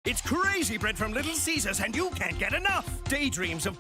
It's crazy bread from Little Caesars, and you can't get enough. Daydreams of...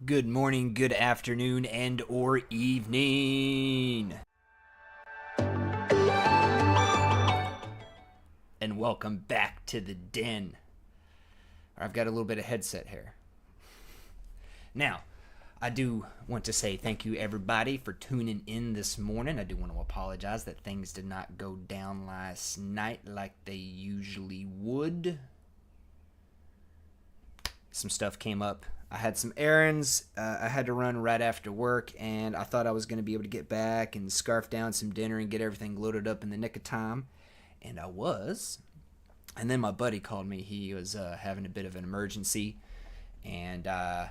Good morning, good afternoon, and or evening. And welcome back to the den. I've got a little bit of headset hair. Now, I do want to say thank you everybody for tuning in this morning. I do want to apologize that things did not go down last night like they usually would. Some stuff came up. I had some errands I had to run right after work, and I thought I was going to be able to get back and scarf down some dinner and get everything loaded up in the nick of time, and I was. And then my buddy called me. He was having a bit of an emergency, and I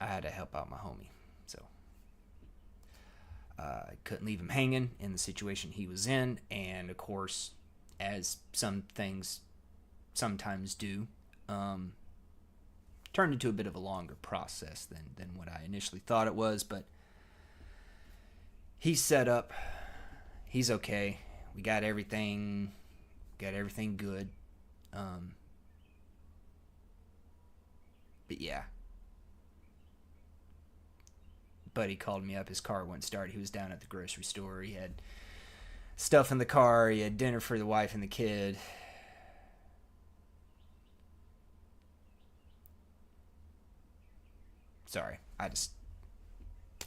had to help out my homie. So I couldn't leave him hanging in the situation he was in, and of course, as some things sometimes do, turned into a bit of a longer process than what I initially thought it was, but he's set up. He's okay. We got everything good. But yeah, buddy called me up. His car wouldn't start. He was down at the grocery store. He had stuff in the car. He had dinner for the wife and the kid. Sorry, I just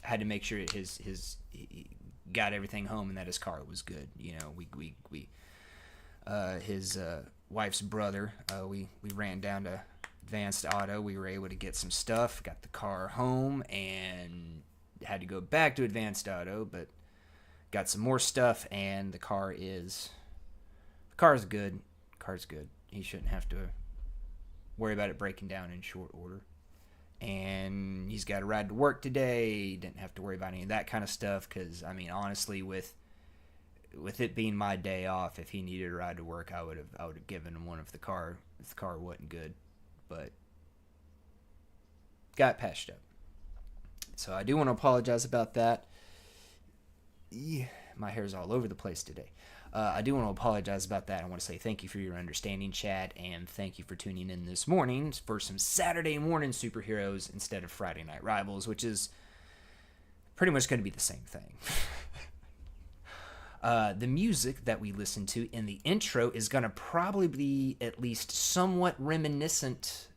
had to make sure he got everything home and that his car was good. You know, his wife's brother, we ran down to Advanced Auto. We were able to get some stuff, got the car home, and had to go back to Advanced Auto, but got some more stuff, and the car's good. Car's good. He shouldn't have to worry about it breaking down in short order. And he's got a ride to work today. He didn't have to worry about any of that kind of stuff, because, I mean, honestly, with it being my day off, if he needed a ride to work, I would have given him one if the car wasn't good. But got patched up. So I do want to apologize about that. My hair's all over the place today. I do want to apologize about that. I want to say thank you for your understanding, chat, and thank you for tuning in this morning for some Saturday morning superheroes instead of Friday Night Rivals, which is pretty much going to be the same thing. The music that we listen to in the intro is going to probably be at least somewhat reminiscent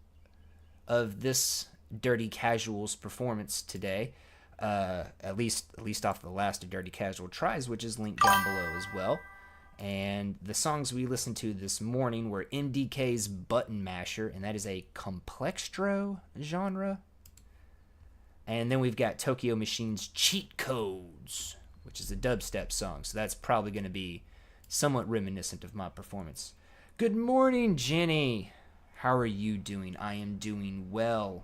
of this Dirty Casual's performance today. At least off the last of Dirty Casual Tries, which is linked down below as well. And the songs we listened to this morning were MDK's Button Masher, and that is a complextro genre. And then we've got Tokyo Machine's Cheat Codes, which is a dubstep song. So that's probably going to be somewhat reminiscent of my performance. Good morning, Jenny. How are you doing? I am doing well.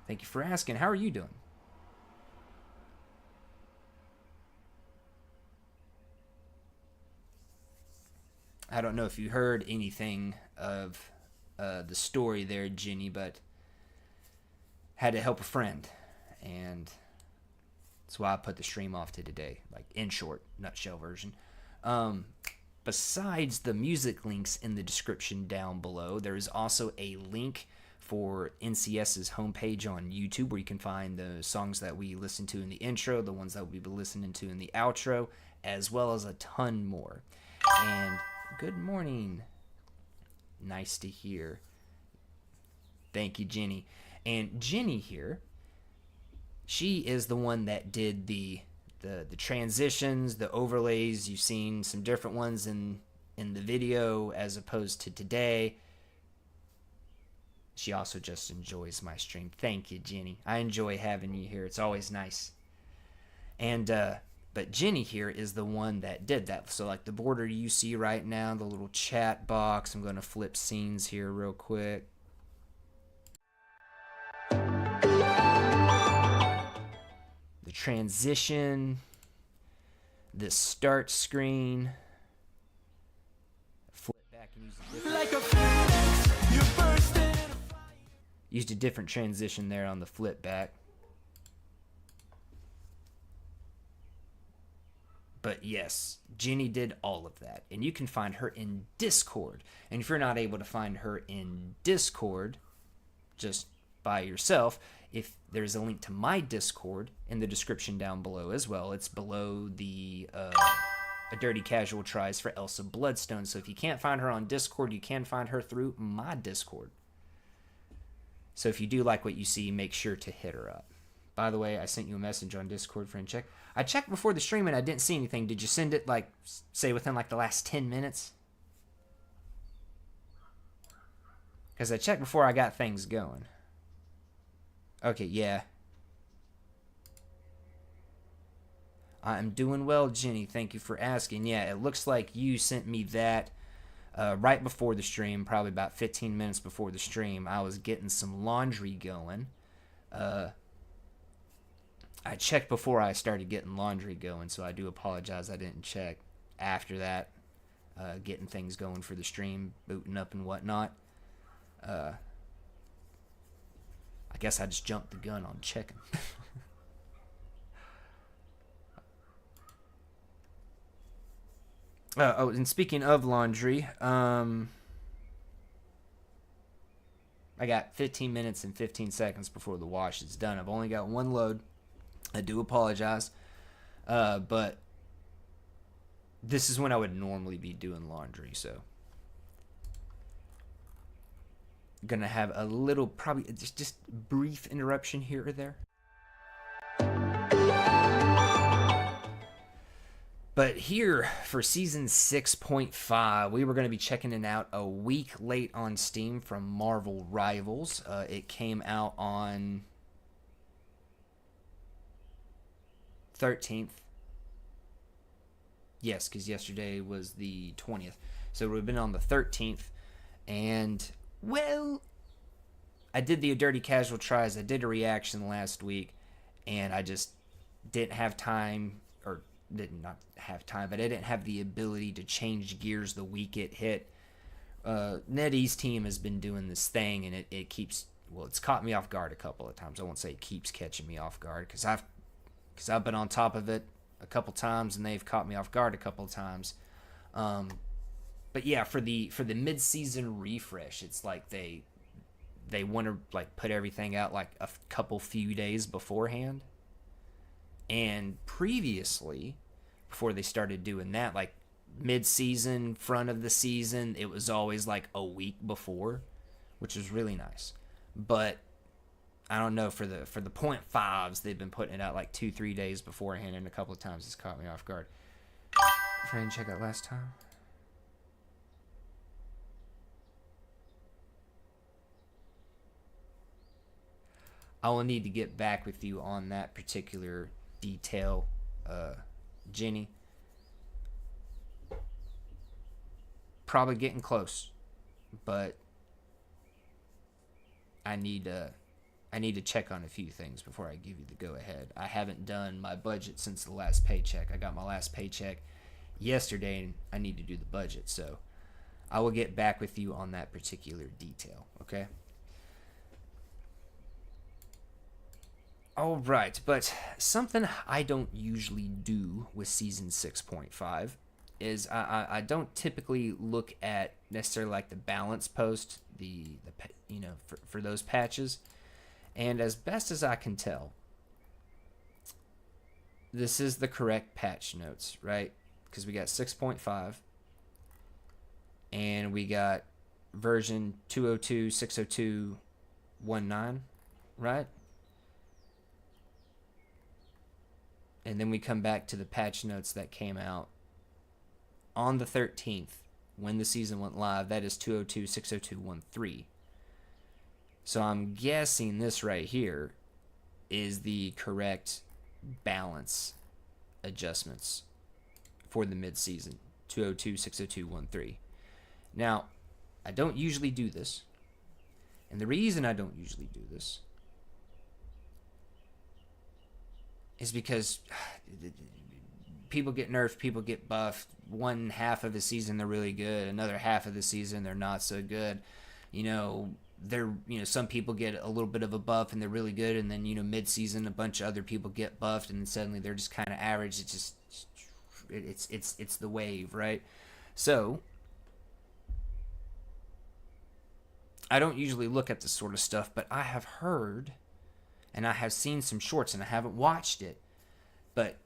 Thank you for asking. How are you doing? I don't know if you heard anything of the story there, Jenny, but had to help a friend, and that's why I put the stream off to today, like in short, nutshell version. Besides the music links in the description down below, there is also a link for NCS's homepage on YouTube where you can find the songs that we listen to in the intro, the ones that we'll be listening to in the outro, as well as a ton more. And good morning. Nice to hear. Thank you, Jenny. And Jenny here, she is the one that did the transitions, the overlays. You've seen some different ones in the video as opposed to today. She also just enjoys my stream. Thank you, Jenny. I enjoy having you here. It's always nice. And but Jenny here is the one that did that. So like the border you see right now, the little chat box. I'm going to flip scenes here real quick. The transition, the start screen. Flip back and use a different, like a phoenix, you burst in a fire. Used a different transition there on the flip back. But yes, Jenny did all of that. And you can find her in Discord. And if you're not able to find her in Discord just by yourself, if there's a link to my Discord in the description down below as well. It's below the A Dirty Casual Tries for Elsa Bloodstone. So if you can't find her on Discord, you can find her through my Discord. So if you do like what you see, make sure to hit her up. By the way, I sent you a message on Discord, friend. Check. I checked before the stream and I didn't see anything. Did you send it, like, say within, like, the last 10 minutes? Because I checked before I got things going. Okay, yeah. I'm doing well, Jenny. Thank you for asking. Yeah, it looks like you sent me that right before the stream, probably about 15 minutes before the stream. I was getting some laundry going. I checked before I started getting laundry going, so I do apologize I didn't check after that, getting things going for the stream, booting up and whatnot. I guess I just jumped the gun on checking. Oh, and speaking of laundry, I got 15 minutes and 15 seconds before the wash is done. I've only got one load. I do apologize. But this is when I would normally be doing laundry, so gonna have a little, probably just brief interruption here or there. But here for season 6.5, we were going to be checking it out a week late on Steam from Marvel Rivals. It came out on 13th. Yes, because yesterday was the 20th. So we've been on the 13th. And, well, I did the Dirty Casual tries. I did a reaction last week. And I just didn't have time, or did not have time, but I didn't have the ability to change gears the week it hit. NetEase team has been doing this thing, and it keeps, well, it's caught me off guard a couple of times. I won't say it keeps catching me off guard, because I've been on top of it a couple times, and they've caught me off guard a couple of times. But yeah, for the mid-season refresh, it's like they want to like put everything out like a few days beforehand. And previously, before they started doing that, like mid-season, front of the season, it was always like a week before, which was really nice. But I don't know, for the .5s, they've been putting it out like 2-3 days beforehand, and a couple of times it's caught me off guard. If I didn't check out last time. I will need to get back with you on that particular detail, Jenny. Probably getting close, but I need to check on a few things before I give you the go ahead. I haven't done my budget since the last paycheck. I got my last paycheck yesterday, and I need to do the budget, so I will get back with you on that particular detail, okay? All right, but something I don't usually do with season 6.5 is I don't typically look at necessarily like the balance post, the for those patches, and as best as I can tell, this is the correct patch notes, right? Because we got 6.5, and we got version 202.602.19, right? And then we come back to the patch notes that came out on the 13th when the season went live. That is 202.602.13. So I'm guessing this right here is the correct balance adjustments for the mid-season, 202.602.13. Now, I don't usually do this. And the reason I don't usually do this is because people get nerfed, people get buffed. One half of the season they're really good, another half of the season they're not so good. Some people get a little bit of a buff and they're really good, and then mid-season a bunch of other people get buffed and then suddenly they're just kind of average. It's the wave, right? So I don't usually look at this sort of stuff, but I have heard and I have seen some shorts, and I haven't watched it, but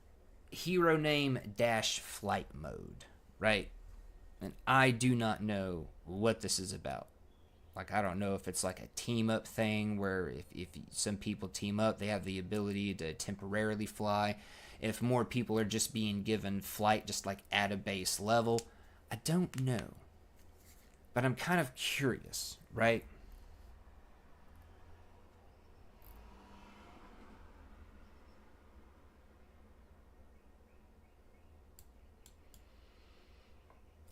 hero name dash flight mode, right? And I do not know what this is about. Like, I don't know if it's like a team up thing where if some people team up, they have the ability to temporarily fly. If more people are just being given flight just like at a base level, I don't know. But I'm kind of curious, right?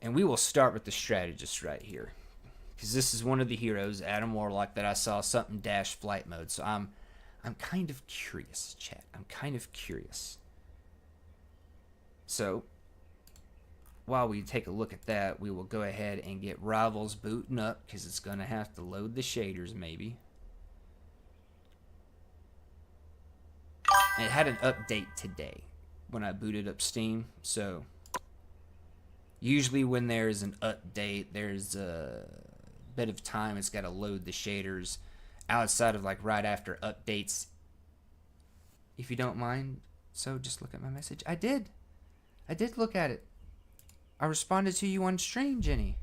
And we will start with the strategist right here, because this is one of the heroes, Adam Warlock, that I saw something dash flight mode. So I'm kind of curious, chat. I'm kind of curious. So while we take a look at that, we will go ahead and get Rivals booting up, because it's going to have to load the shaders maybe. And it had an update today when I booted up Steam, so usually when there's an update, there's a bit of time it's got to load the shaders outside of like right after updates. if you don't mind. So just look at my message. I did look at it. I responded to you on stream, Jenny.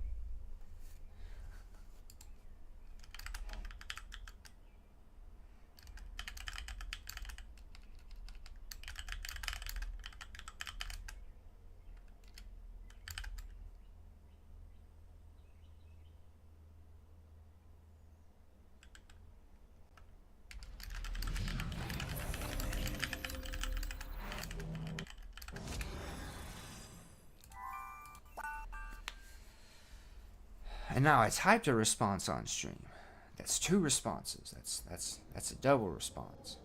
And now I typed a response on stream. That's 2 responses. That's a double response.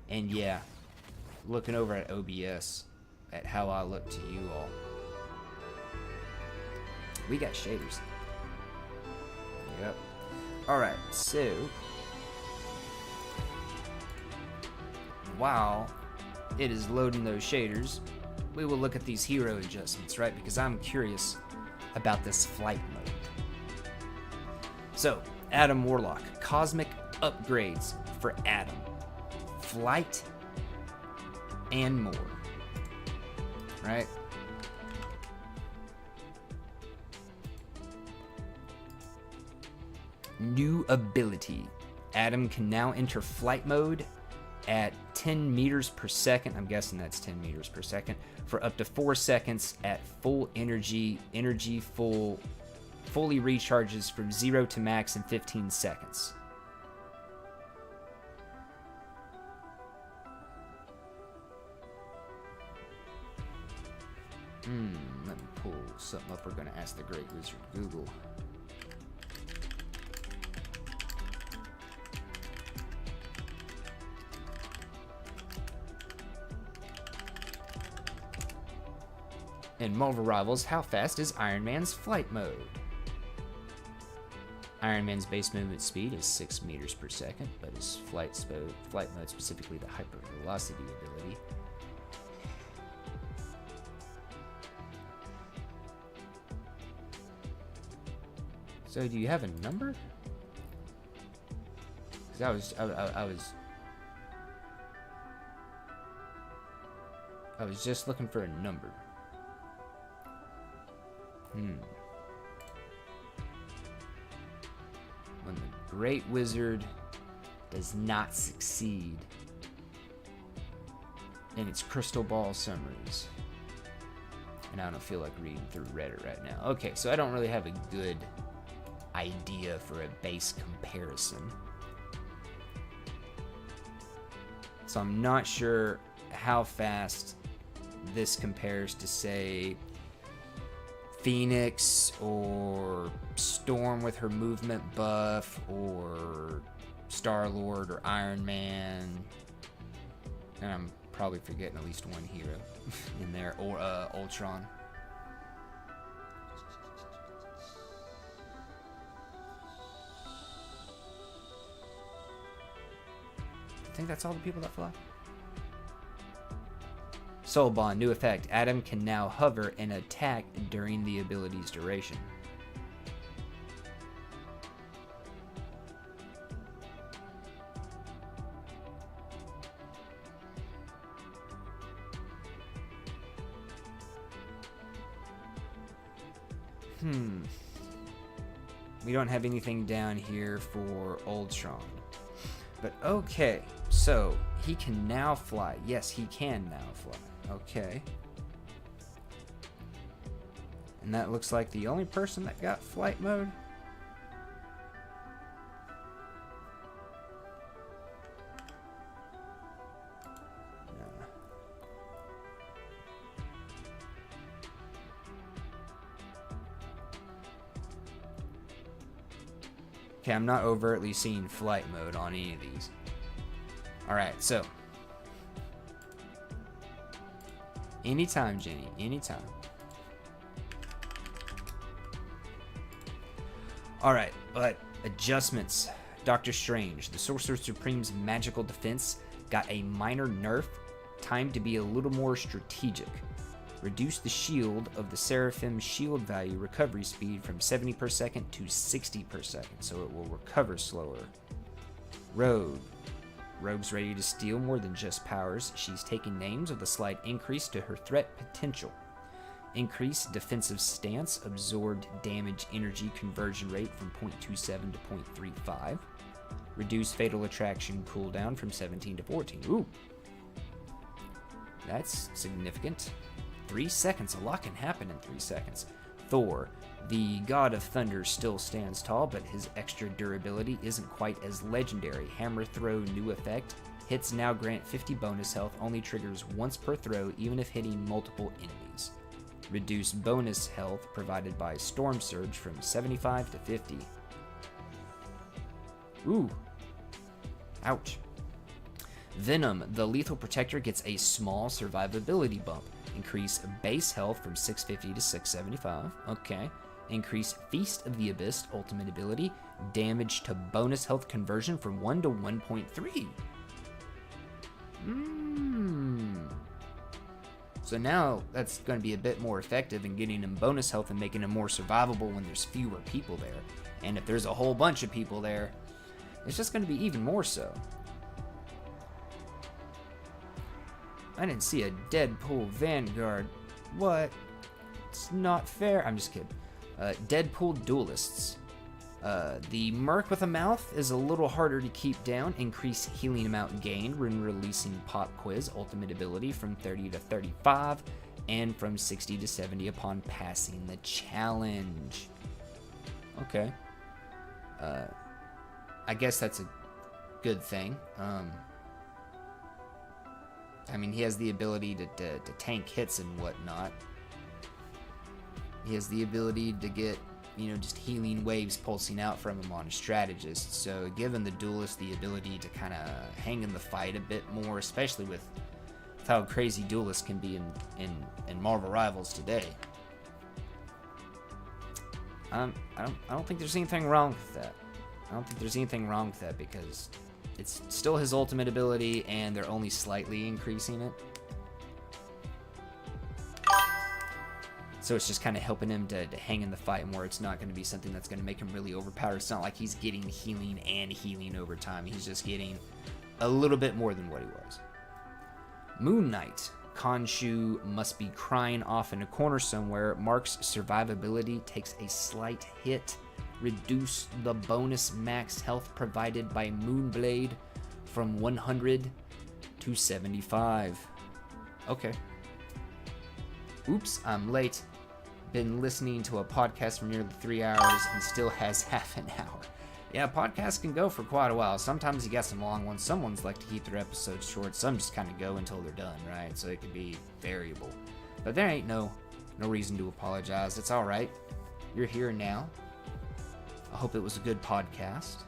And yeah, looking over at OBS at how I look to you all. We got shaders. Yep. Alright, so while it is loading those shaders, we will look at these hero adjustments, right? Because I'm curious about this flight mode. So, Adam Warlock, cosmic upgrades for Adam, flight, and more. Right? New ability. Adam can now enter flight mode at 10 meters per second. I'm guessing that's 10 meters per second for up to 4 seconds at full energy. Fully recharges from 0 to max in 15 seconds. Let me pull something up. We're going to ask the great wizard Google. In Marvel Rivals, how fast is Iron Man's flight mode? Iron Man's base movement speed is 6 meters per second, but his flight mode, specifically the hypervelocity ability, so do you have a number? Because I was just looking for a number. When the Great Wizard does not succeed in its crystal ball summaries. And I don't feel like reading through Reddit right now. Okay, so I don't really have a good idea for a base comparison. So I'm not sure how fast this compares to, say, Phoenix or Storm with her movement buff, or Star-Lord or Iron Man. And I'm probably forgetting at least one hero in there, or Ultron. I think that's all the people that fly. Soul Bond, new effect. Adam can now hover and attack during the ability's duration. We don't have anything down here for Ultron. But okay, so he can now fly. Yes, he can now fly. Okay. And that looks like the only person that got flight mode. Okay, I'm not overtly seeing flight mode on any of these. Alright, so. Anytime, Jenny. Anytime. Alright, but adjustments. Doctor Strange. The Sorcerer Supreme's magical defense got a minor nerf. Time to be a little more strategic. Reduce the shield of the Seraphim's shield value recovery speed from 70 per second to 60 per second, so it will recover slower. Rogue. Rogue's ready to steal more than just powers. She's taking names with a slight increase to her threat potential. Increase defensive stance, absorbed damage energy conversion rate from 0.27 to 0.35. Reduce fatal attraction cooldown from 17 to 14. Ooh. That's significant. 3 seconds. A lot can happen in 3 seconds. Thor, the god of thunder, still stands tall, but his extra durability isn't quite as legendary. Hammer throw new effect. Hits now grant 50 bonus health, only triggers once per throw, even if hitting multiple enemies. Reduce bonus health provided by Storm Surge from 75 to 50. Ooh. Ouch. Venom, the lethal protector, gets a small survivability bump. Increase base health from 650 to 675. Okay. Increase Feast of the Abyss, ultimate ability. Damage to bonus health conversion from 1 to 1.3. So now that's going to be a bit more effective in getting him bonus health and making him more survivable when there's fewer people there. And if there's a whole bunch of people there, it's just going to be even more so. I didn't see a Deadpool Vanguard. What? It's not fair. I'm just kidding. Deadpool Duelists. The Merc with a Mouth is a little harder to keep down. Increase healing amount gained when releasing Pop Quiz, ultimate ability from 30 to 35, and from 60 to 70 upon passing the challenge. Okay. I guess that's a good thing. I mean, he has the ability to tank hits and whatnot. He has the ability to get, just healing waves pulsing out from him on a strategist. So giving the duelist the ability to kind of hang in the fight a bit more, especially with how crazy duelists can be in Marvel Rivals today. I don't think there's anything wrong with that. I don't think there's anything wrong with that because it's still his ultimate ability and they're only slightly increasing it. So it's just kind of helping him to hang in the fight more. It's not going to be something that's going to make him really overpowered. It's not like he's getting healing and healing over time. He's just getting a little bit more than what he was. Moon Knight. Khonshu must be crying off in a corner somewhere. Mark's survivability takes a slight hit. Reduce the bonus max health provided by Moonblade from 100 to 75. Okay. Oops, I'm late. Been listening to a podcast for nearly 3 hours and still has half an hour. Yeah, podcasts can go for quite a while. Sometimes you got some long ones. Some ones like to keep their episodes short. Some just kind of go until they're done, right? So it could be variable. But there ain't no reason to apologize. It's all right. You're here now. I hope it was a good podcast.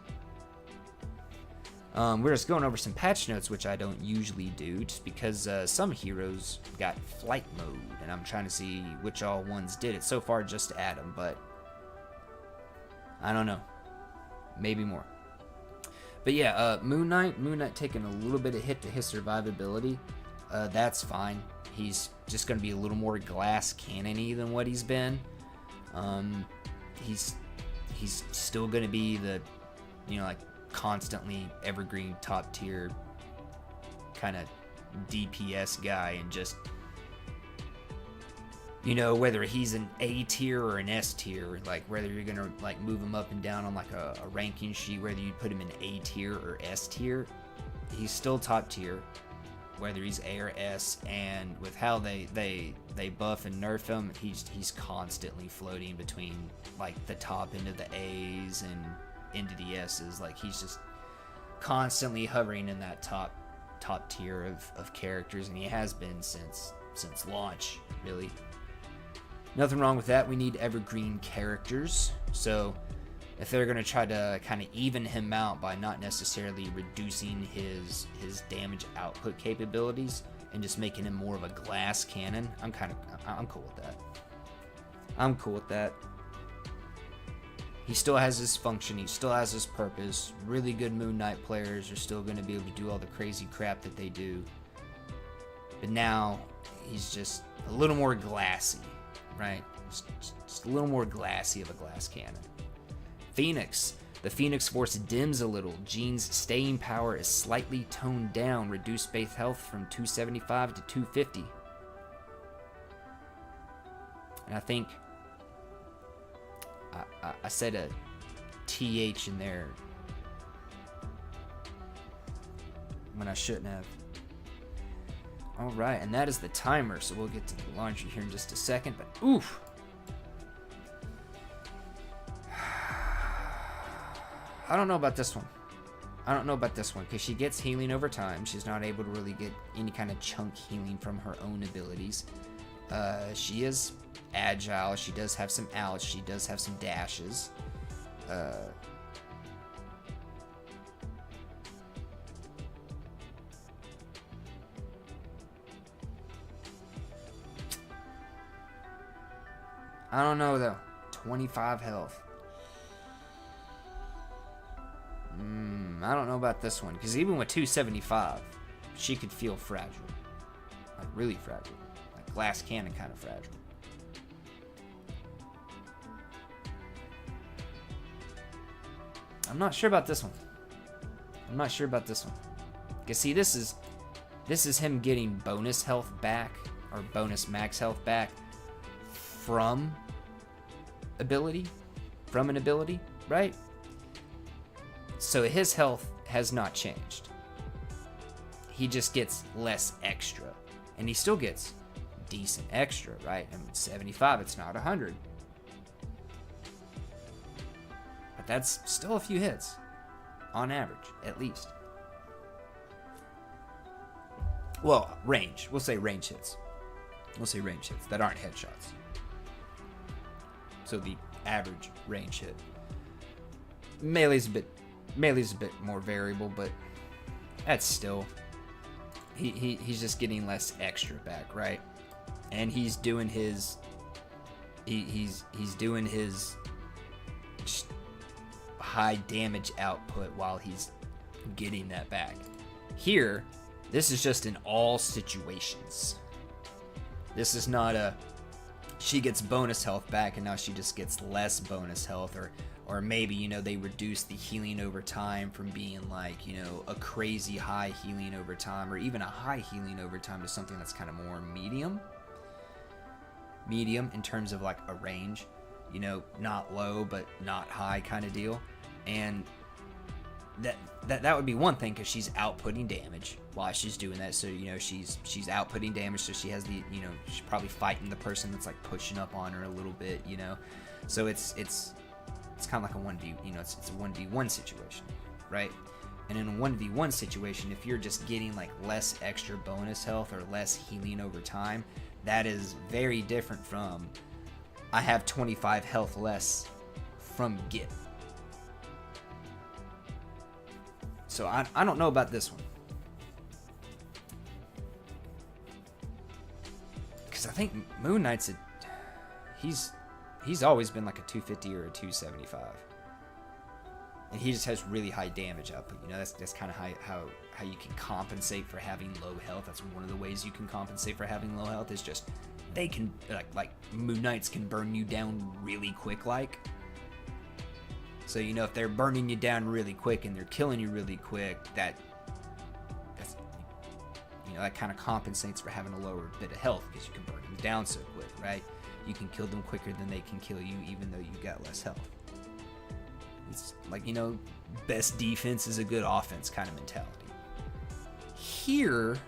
We're just going over some patch notes, which I don't usually do, just because some heroes got flight mode, and I'm trying to see which all ones did it. So far, just Adam, but I don't know. Maybe more. But yeah, Moon Knight taking a little bit of hit to his survivability. That's fine. He's just going to be a little more glass cannon-y than what he's been. He's still going to be the, constantly evergreen top tier kind of DPS guy, and just, whether he's an A tier or an S tier, like whether you're gonna move him up and down on a ranking sheet, whether you put him in A tier or S tier, he's still top tier, whether he's A or S. And with how they buff and nerf him, he's constantly floating between the top end of the A's and into the S's. He's just constantly hovering in that top tier of characters, and he has been since launch, really. Nothing wrong with that. We need evergreen characters, so if they're going to try to kind of even him out by not necessarily reducing his damage output capabilities and just making him more of a glass cannon, I'm cool with that. I'm cool with that. He still has his function, he still has his purpose. Really good Moon Knight players are still going to be able to do all the crazy crap that they do. But now, he's just a little more glassy, right? Just a little more glassy of a glass cannon. Phoenix. The Phoenix Force dims a little. Jean's staying power is slightly toned down. Reduced base health from 275 to 250. And I think I said a TH in there when I shouldn't have. Alright, and that is the timer, so we'll get to the laundry here in just a second, but oof! I don't know about this one. I don't know about this one, because she gets healing over time. She's not able to really get any kind of chunk healing from her own abilities. She is agile. She does have some outs. She does have some dashes. I don't know, though. 25 health. I don't know about this one, because even with 275, she could feel fragile. Like, really fragile. Like, glass cannon kind of fragile. I'm not sure about this one. I'm not sure about this one. Because, see, this is him getting bonus health back, or bonus max health back, from an ability, right? So his health has not changed. He just gets less extra, and he still gets decent extra, right? And 75, it's not 100, but that's still a few hits on average, at least. Well, range. We'll say range hits. We'll say range hits that aren't headshots. So the average range hit. Melee's a bit more variable, but that's still he's just getting less extra back, right? And he's doing his he's doing his high damage output while he's getting that back. Here, this is just in all situations. This is not a she gets bonus health back and now she just gets less bonus health, or maybe, you know, they reduce the healing over time from being like, you know, a crazy high healing over time, or even a high healing over time, to something that's kind of more medium in terms of like a range, you know, not low but not high kind of deal. And that would be one thing, because she's outputting damage while she's doing that. So, you know, she's outputting damage, so she has the, you know, she's probably fighting the person that's like pushing up on her a little bit, you know. So it's kind of like a 1v, you know, it's a 1v1 situation, right? And in a 1v1 situation, if you're just getting like less extra bonus health or less healing over time, that is very different from I have 25 health less from get. So I don't know about this one, because I think Moon Knight's he's always been like a 250 or a 275, and he just has really high damage output. You know, that's kind of how you can compensate for having low health. That's one of the ways you can compensate for having low health, is just they can like Moon Knights can burn you down really quick, like. So, you know, if they're burning you down really quick and they're killing you really quick, that's, you know, that kind of compensates for having a lower bit of health, because you can burn them down so quick, right? You can kill them quicker than they can kill you, even though you got less health. It's like, you know, best defense is a good offense kind of mentality. Here,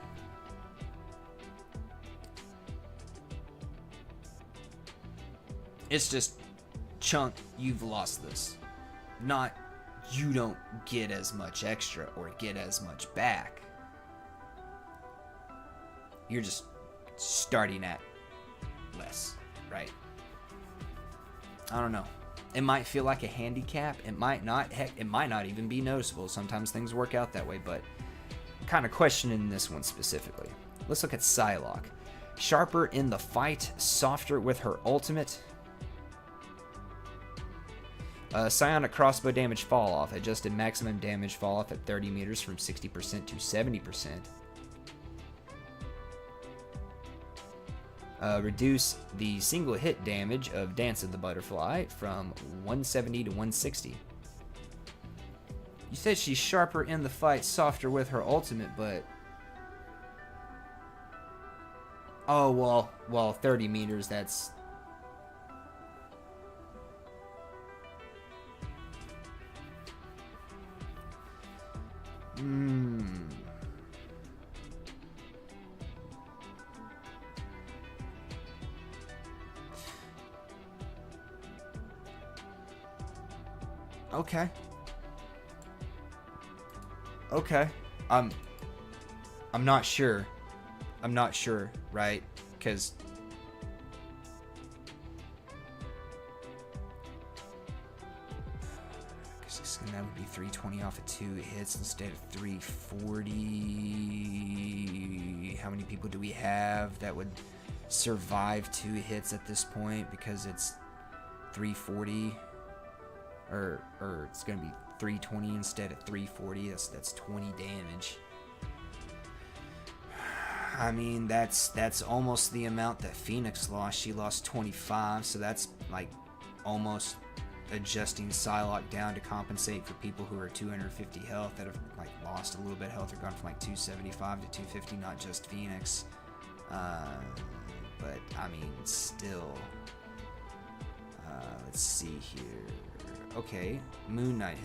it's just, Chunk, you've lost this. Not, you don't get as much extra or get as much back. You're just starting at less, right? I don't know. It might feel like a handicap. It might not. Heck, it might not even be noticeable. Sometimes things work out that way, but I'm kind of questioning this one specifically. Let's look at Psylocke. Sharper in the fight, softer with her ultimate. Psionic crossbow damage fall off. Adjusted maximum damage fall off at 30 meters from 60% to 70%. Reduce the single hit damage of Dance of the Butterfly from 170 to 160. You said she's sharper in the fight, softer with her ultimate, but... Oh, well, 30 meters, that's... Okay. Okay. I'm not sure. I'm not sure, right? Because that would be 320 off of 2 hits instead of 340. How many people do we have that would survive 2 hits at this point? Because it's 340, or it's gonna be 320 instead of 340. That's 20 damage. I mean, that's almost the amount that Phoenix lost. She lost 25, so that's like almost adjusting Psylocke down to compensate for people who are 250 health that have like lost a little bit of health or gone from like 275 to 250, not just Phoenix. But I mean, still. Let's see here. Okay, Moon Knight,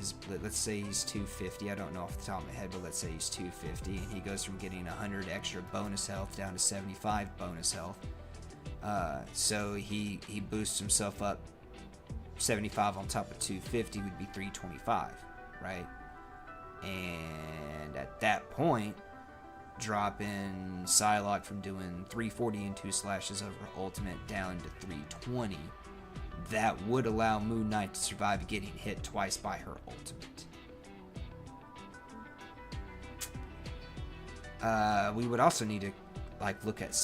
let's say he's 250. I don't know off the top of my head, but let's say he's 250. And he goes from getting 100 extra bonus health down to 75 bonus health. So he boosts himself up 75 on top of 250 would be 325, right? And at that point, dropping Psylocke from doing 340 and 2 slashes of her ultimate down to 320. That would allow Moon Knight to survive getting hit twice by her ultimate. We would also need to look at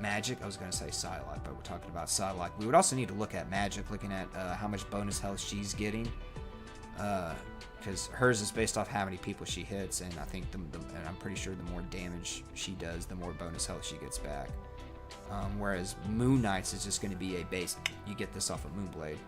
magic. I was going to say Psylocke, but we're talking about Psylocke. We would also need to look at magic, looking at how much bonus health she's getting. Because hers is based off how many people she hits, and I think and I'm pretty sure the more damage she does, the more bonus health she gets back. Whereas Moon Knight's is just going to be a base. You get this off of Moonblade.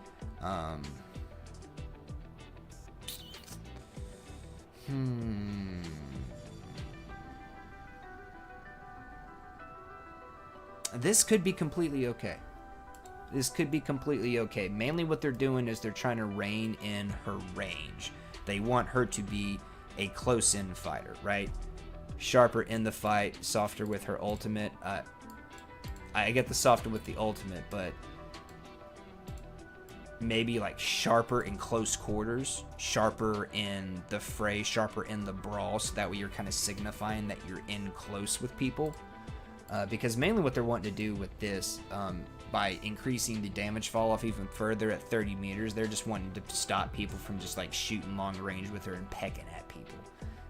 This could be completely okay. This could be completely okay. Mainly what they're doing is they're trying to rein in her range. They want her to be a close-in fighter, right? Sharper in the fight, softer with her ultimate. I get the softer with the ultimate, but maybe like sharper in close quarters, sharper in the fray, sharper in the brawl, so that way you're kind of signifying that you're in close with people. Because mainly what they're wanting to do with this, by increasing the damage fall off even further at 30 meters, they're just wanting to stop people from just like shooting long range with her and pecking at people.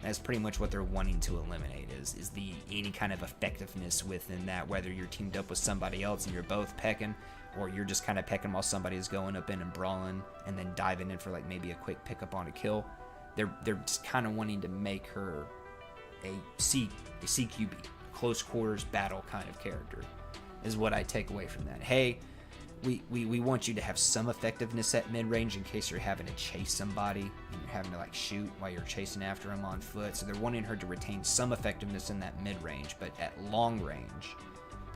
That's pretty much what they're wanting to eliminate is any kind of effectiveness within that, whether you're teamed up with somebody else and you're both pecking, or you're just kind of pecking while somebody's going up in and brawling and then diving in for like maybe a quick pickup on a kill. They're just kind of wanting to make her a CQB, close quarters battle kind of character, is what I take away from that. Hey, we want you to have some effectiveness at mid-range in case you're having to chase somebody and you're having to like shoot while you're chasing after them on foot. So they're wanting her to retain some effectiveness in that mid-range, but at long range,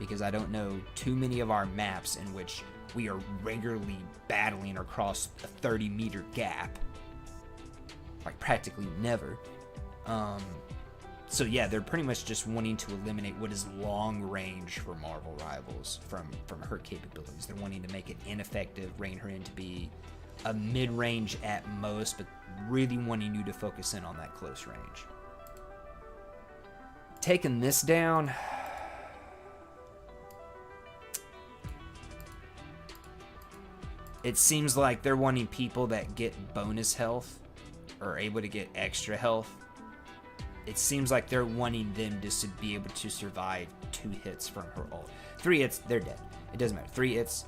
because I don't know too many of our maps in which we are regularly battling across a 30-meter gap, like practically never. So yeah, they're pretty much just wanting to eliminate what is long range for Marvel Rivals from her capabilities. They're wanting to make it ineffective, rein her in to be a mid-range at most, but really wanting you to focus in on that close range. Taking this down, it seems like they're wanting people that get bonus health or able to get extra health. It seems like they're wanting them to be able to survive 2 hits from her ult. 3 hits, they're dead. It doesn't matter. 3 hits,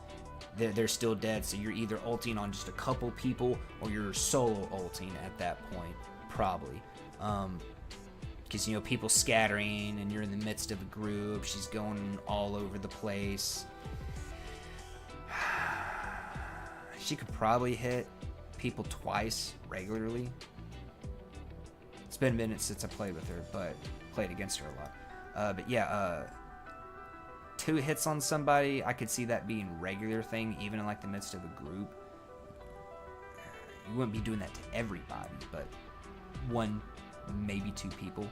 they're still dead. So you're either ulting on just a couple people or you're solo ulting at that point, probably. Because, people scattering and you're in the midst of a group. She's going all over the place. She could probably hit people twice regularly. been a minute since I played with her, but played against her a lot. But yeah, 2 hits on somebody, I could see that being a regular thing, even in like the midst of a group. You wouldn't be doing that to everybody, but 1, maybe 2 people.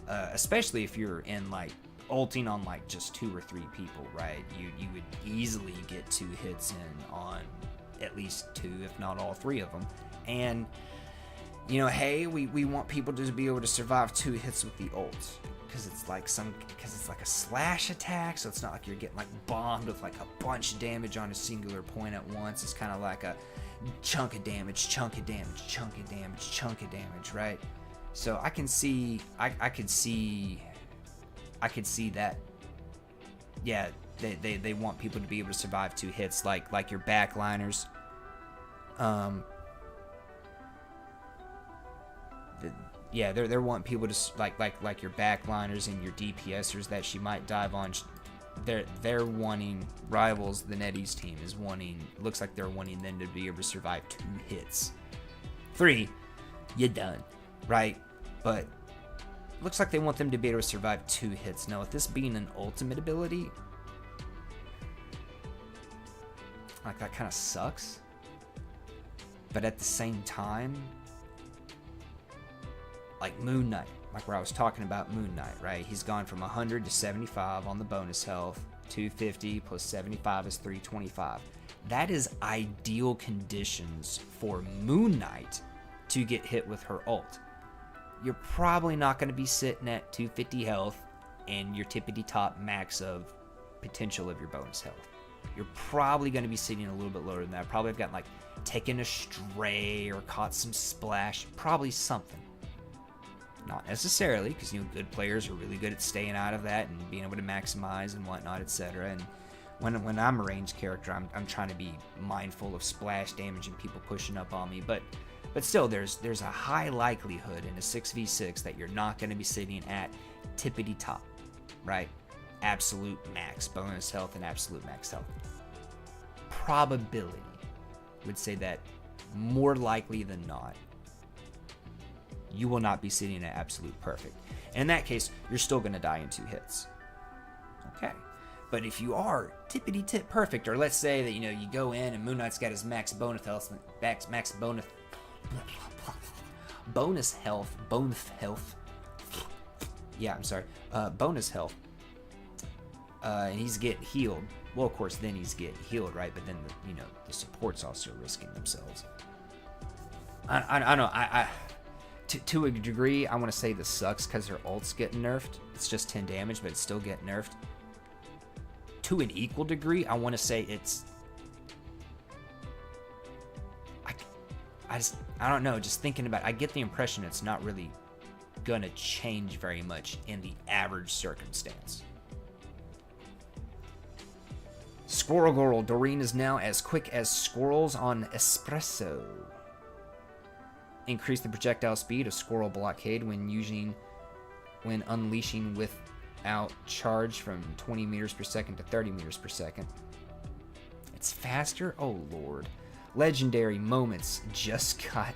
Especially if you're in like ulting on like just 2 or 3 people, right? You would easily get 2 hits in on at least 2, if not all 3 of them. And you know, hey, we want people to be able to survive 2 hits with the ult, because it's like a slash attack, so it's not like you're getting like bombed with like a bunch of damage on a singular point at once. It's kind of like a chunk of damage, chunk of damage, chunk of damage, chunk of damage, right? So I can see, I could see that. Yeah, they want people to be able to survive 2 hits, like your backliners. Yeah, they're wanting people to like your backliners and your DPSers that she might dive on. They're wanting rivals. The NetEase team is wanting. Looks like they're wanting them to be able to survive 2 hits. 3, you're done, right? But looks like they want them to be able to survive 2 hits. Now, with this being an ultimate ability, like that kind of sucks. But at the same time, like Moon Knight, like where I was talking about Moon Knight, right? He's gone from 100 to 75 on the bonus health. 250 plus 75 is 325. That is ideal conditions for Moon Knight to get hit with her ult. You're probably not going to be sitting at 250 health and your tippity top max of potential of your bonus health. You're probably going to be sitting a little bit lower than that. Probably have gotten like taken a stray or caught some splash, probably something. Not necessarily, because you know good players are really good at staying out of that and being able to maximize and whatnot, etc. And when I'm a ranged character, I'm trying to be mindful of splash damage and people pushing up on me. But still, there's a high likelihood in a 6v6 that you're not going to be sitting at tippity top, right? Absolute max bonus health and absolute max health. Probability would say that more likely than not, you will not be sitting at absolute perfect. And in that case, you're still going to die in 2 hits. Okay. But if you are tippity-tip perfect, or let's say that, you know, you go in and Moon Knight's got his max bonus health, bonus health, and he's getting healed. Well, of course, then he's getting healed, right? But then, the support's also risking themselves. I don't know. To a degree, I want to say this sucks because her ult's getting nerfed. It's just 10 damage, but it's still getting nerfed. To an equal degree, I want to say it's... I don't know, just thinking about it, I get the impression it's not really going to change very much in the average circumstance. Squirrel Girl, Doreen is now as quick as squirrels on espresso. Increase the projectile speed of Squirrel Blockade when unleashing without charge from 20 meters per second to 30 meters per second. It's faster? Oh lord. Legendary moments just got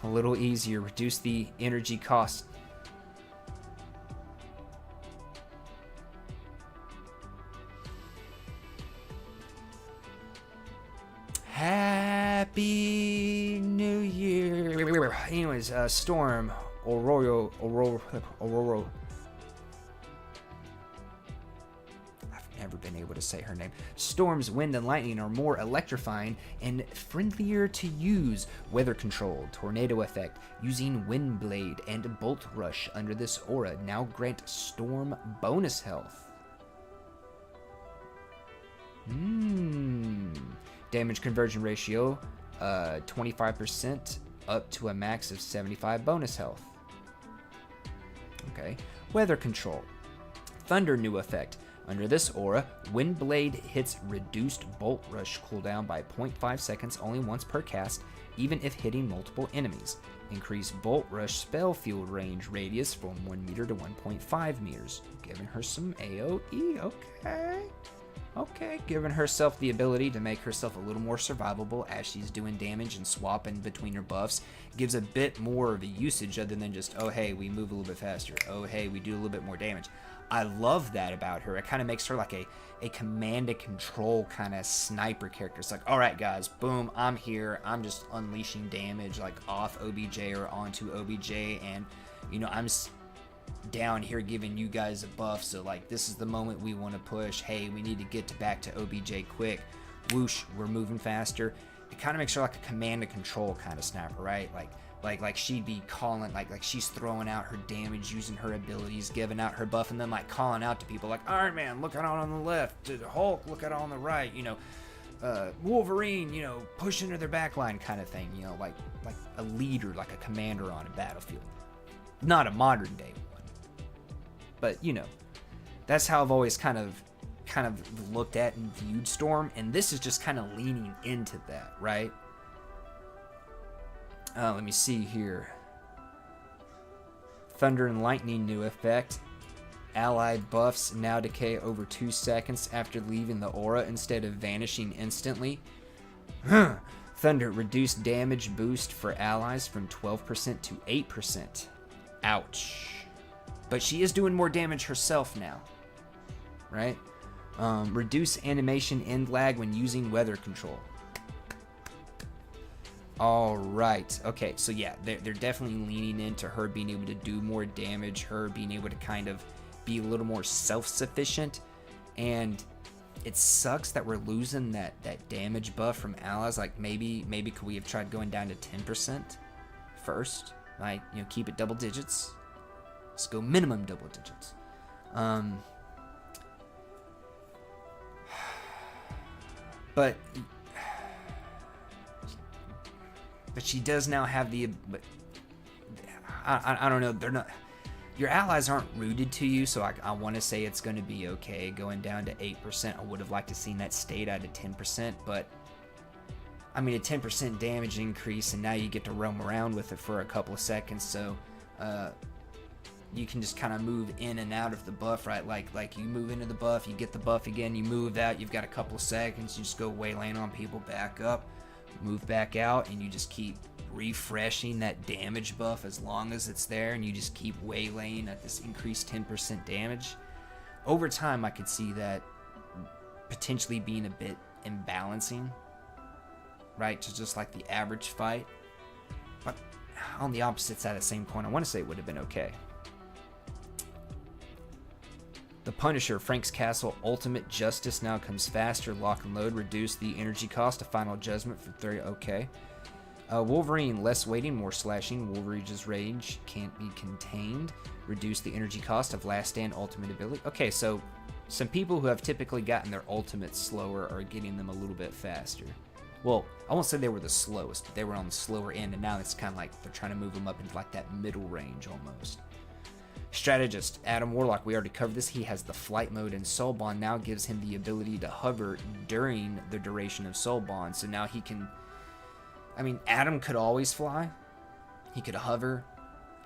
a little easier. Reduce the energy cost. Happy New Year. Anyways, Storm, Aurora. I've never been able to say her name. Storm's wind and lightning are more electrifying and friendlier to use. Weather control, tornado effect, using wind blade and bolt rush under this aura now grant Storm bonus health. Damage conversion ratio, 25% up to a max of 75 bonus health. Okay. Weather control. Thunder new effect. Under this aura, Wind Blade hits reduced Bolt Rush cooldown by 0.5 seconds only once per cast, even if hitting multiple enemies. Increase Bolt Rush spell field range radius from 1 meter to 1.5 meters, giving her some AoE. Okay. Okay, giving herself the ability to make herself a little more survivable as she's doing damage and swapping between her buffs. Gives a bit more of a usage other than just, oh hey, we move a little bit faster. Oh hey, we do a little bit more damage. I love that about her. It kind of makes her like a command and control kind of sniper character. It's like, alright guys, boom, I'm here. I'm just unleashing damage like off OBJ or onto OBJ, and you know, I'm down here giving you guys a buff, so like this is the moment we want to push. Hey, we need to get back to OBJ quick. Whoosh, we're moving faster. It kind of makes her like a command and control kind of sniper, right? Like she'd be calling, like she's throwing out her damage, using her abilities, giving out her buff, and then like calling out to people like, Iron Man, look out on the left, Hulk, look out on the right, you know, Wolverine, you know, push into their backline kind of thing, you know, like a leader, like a commander on a battlefield. Not a modern day one, but you know, that's how I've always kind of looked at and viewed Storm, and this is just kind of leaning into that, right? Let me see here. Thunder and Lightning new effect. Allied buffs now decay over 2 seconds after leaving the aura instead of vanishing instantly. Thunder reduced damage boost for allies from 12% to 8%. Ouch. But she is doing more damage herself now, right? Reduce animation end lag when using weather control. All right. Okay, so yeah, they're definitely leaning into her being able to do more damage, her being able to kind of be a little more self-sufficient, and it sucks that we're losing that damage buff from allies. Like maybe could we have tried going down to 10% first? Like, you know, keep it double digits. Let's go minimum double digits. But she does now have the. But I don't know. They're not. Your allies aren't rooted to you, so I want to say it's going to be okay going down to 8%. I would have liked to seen that stayed at a 10%, but I mean a 10% damage increase, and now you get to roam around with it for a couple of seconds, so you can just kind of move in and out of the buff, right? Like you move into the buff, you get the buff again, you move out, you've got a couple of seconds, you just go waylaying on people, back up, move back out, and you just keep refreshing that damage buff as long as it's there, and you just keep waylaying at this increased 10% damage. Over time, I could see that potentially being a bit imbalancing, right, to just like the average fight. But on the opposite side of the same coin, I want to say it would have been okay. The Punisher, Frank's Castle Ultimate Justice now comes faster. Lock and load, reduce the energy cost of Final Judgment for 30. Okay. Wolverine, less waiting, more slashing. Wolverine's rage can't be contained. Reduce the energy cost of Last Stand Ultimate ability. Okay, so some people who have typically gotten their ultimates slower are getting them a little bit faster. Well, I won't say they were the slowest, but they were on the slower end, and now it's kind of like they're trying to move them up into like that middle range almost. Strategist, Adam Warlock, we already covered this. He has the flight mode, and Soulbond now gives him the ability to hover during the duration of Soulbond. So now he can, I mean, Adam could always fly. He could hover,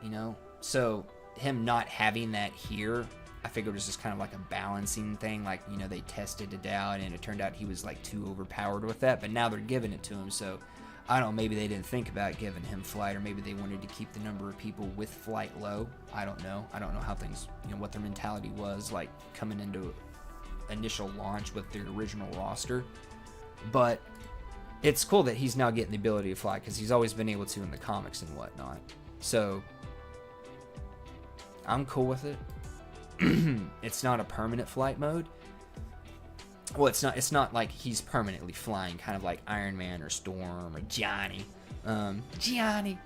you know. So him not having that here, I figured it was just kind of like a balancing thing. Like, you know, they tested it out, and it turned out he was like too overpowered with that. But now they're giving it to him, so I don't know, maybe they didn't think about giving him flight, or maybe they wanted to keep the number of people with flight low. I don't know. I don't know how things, you know, what their mentality was like coming into initial launch with their original roster. But it's cool that he's now getting the ability to fly, because he's always been able to in the comics and whatnot. So I'm cool with it. It's not a permanent flight mode. Well, it's not like he's permanently flying, kind of like Iron Man or Storm or Johnny. Johnny.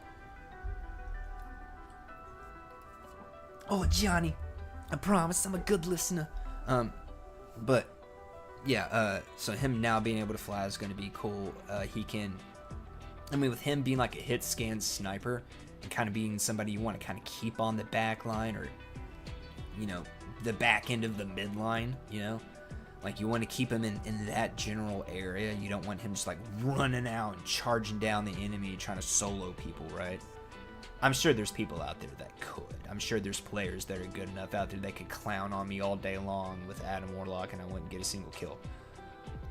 Oh, Johnny. I promise I'm a good listener. But yeah, so him now being able to fly is going to be cool. He can, I mean, with him being like a hit scan sniper and kind of being somebody you want to kind of keep on the back line, or, you know, the back end of the midline, you know? Like, you want to keep him in that general area. You don't want him just, like, running out and charging down the enemy, trying to solo people, right? I'm sure there's people out there that could. I'm sure there's players that are good enough out there that could clown on me all day long with Adam Warlock and I wouldn't get a single kill.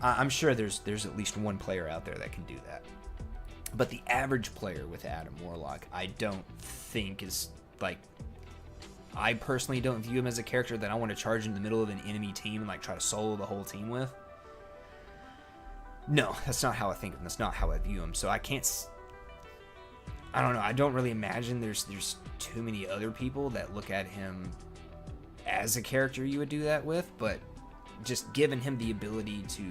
I'm sure there's at least one player out there that can do that. But the average player with Adam Warlock, I don't think is, like, I personally don't view him as a character that I want to charge in the middle of an enemy team and, like, try to solo the whole team with. No, that's not how I think of him. That's not how I view him. So I don't know. I don't really imagine there's too many other people that look at him as a character you would do that with, but just giving him the ability to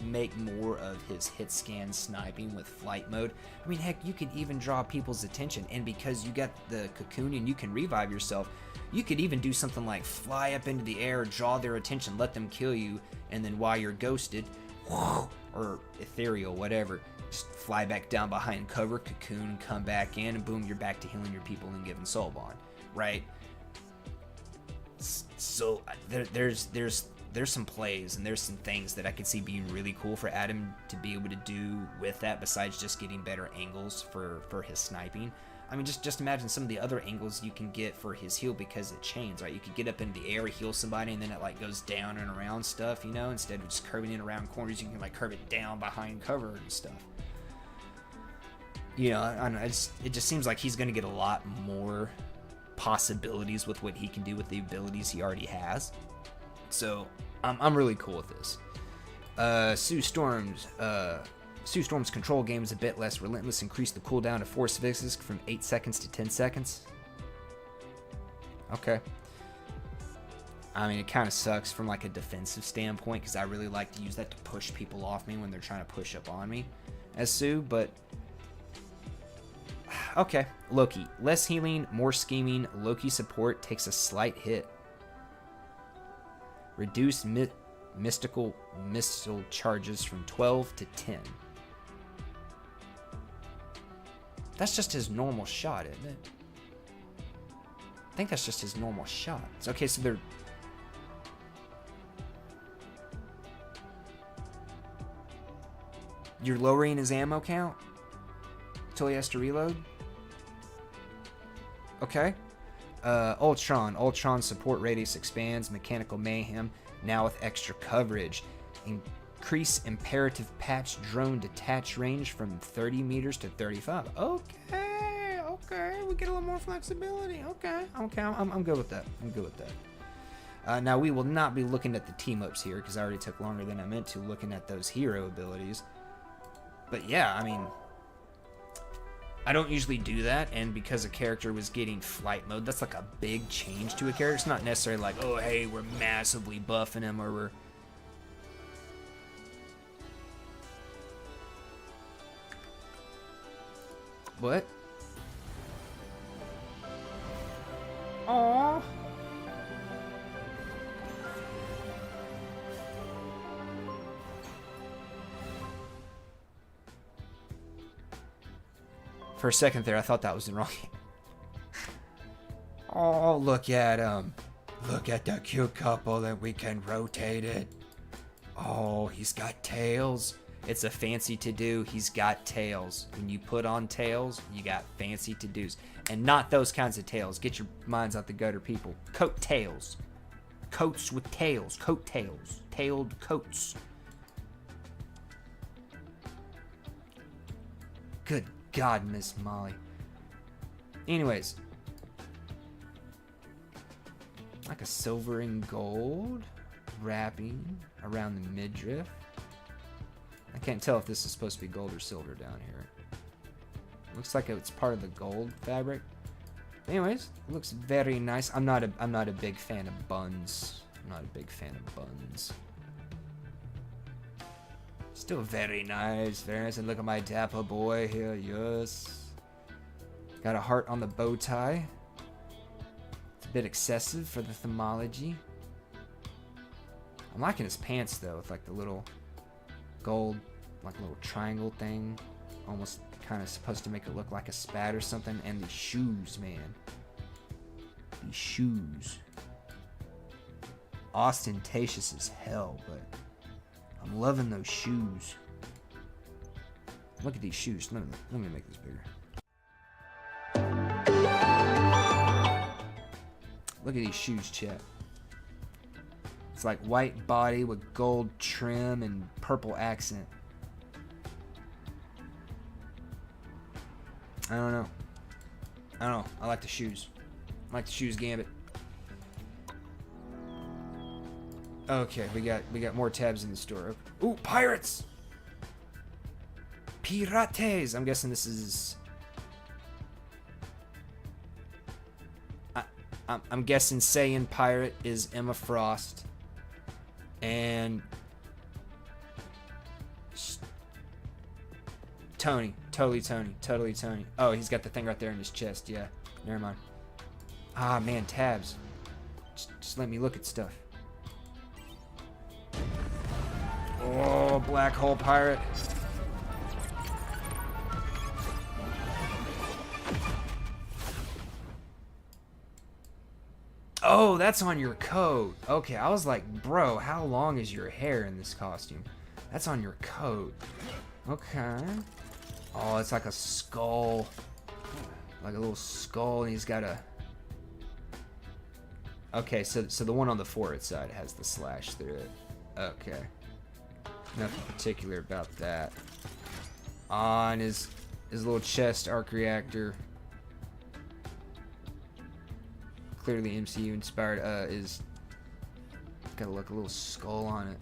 make more of his hit scan sniping with flight mode. I mean, heck, you could even draw people's attention, and because you got the cocoon and you can revive yourself, you could even do something like fly up into the air, draw their attention, let them kill you, and then while you're ghosted, or ethereal, whatever, just fly back down behind cover, cocoon, come back in, and boom, you're back to healing your people and giving soul bond, right? So there's some plays and there's some things that I could see being really cool for Adam to be able to do with that, besides just getting better angles for his sniping. I mean, just imagine some of the other angles you can get for his heal because it chains, right? You could get up in the air, heal somebody, and then it like goes down and around stuff, you know? Instead of just curving it around corners, you can like curve it down behind cover and stuff. You know, I don't know, it just seems like he's going to get a lot more possibilities with what he can do with the abilities he already has. So I'm really cool with this. Sue Storm's control game is a bit less relentless. Increase the cooldown of Force Fixes from 8 seconds to 10 seconds. Okay. I mean, it kind of sucks from like a defensive standpoint because I really like to use that to push people off me when they're trying to push up on me as Sue, but okay. Loki. Less healing, more scheming. Loki support takes a slight hit. Reduce mystical missile charges from 12 to 10. That's just his normal shot, isn't it? I think that's just his normal shot. Okay, so they're... You're lowering his ammo count until he has to reload? Okay. Ultron support radius expands. Mechanical Mayhem, now with extra coverage. Increase imperative patch drone detach range from 30 meters to 35. Okay, we get a little more flexibility. Okay, I'm good with that. Now we will not be looking at the team ups here because I already took longer than I meant to looking at those hero abilities. But yeah, I mean, I don't usually do that, and because a character was getting flight mode, that's like a big change to a character. It's not necessarily like, oh, hey, we're massively buffing him, or we're... What? Aww. For a second there, I thought that was the wrong game. Oh, look at him. Look at the cute couple that we can rotate it. Oh, he's got tails. It's a fancy to-do. He's got tails. When you put on tails, you got fancy to-dos. And not those kinds of tails. Get your minds out the gutter, people. Coat tails. Coats with tails. Coat tails. Tailed coats. Good God, Miss Molly. Anyways. Like a silver and gold wrapping around the midriff. I can't tell if this is supposed to be gold or silver down here. Looks like it's part of the gold fabric. Anyways, it looks very nice. I'm not a big fan of buns. Still very nice, very nice. And look at my dapper boy here, yes. Got a heart on the bow tie. It's a bit excessive for the themology. I'm liking his pants though, with like the little gold, like little triangle thing. Almost kind of supposed to make it look like a spat or something. And the shoes, man. These shoes. Ostentatious as hell, but I'm loving those shoes. Look at these shoes. Let me make this bigger. Look at these shoes, chat. It's like white body with gold trim and purple accent. I don't know. I like the shoes. I like the shoes gambit. Okay, we got more tabs in the store. Ooh, pirates! Pirates! I'm guessing this is... I'm guessing Saiyan pirate is Emma Frost. And... Tony. Totally Tony. Oh, he's got the thing right there in his chest. Yeah, never mind. Ah, man, tabs. Just let me look at stuff. Oh, black hole pirate. Oh, that's on your coat. Okay, I was like, bro, how long is your hair in this costume? That's on your coat. Okay. Oh, it's like a skull. Like a little skull, and he's got a... Okay, so the one on the forehead side has the slash through it. Okay. Nothing particular about that. On his little chest arc reactor. Clearly MCU inspired. Is got like a little skull on it.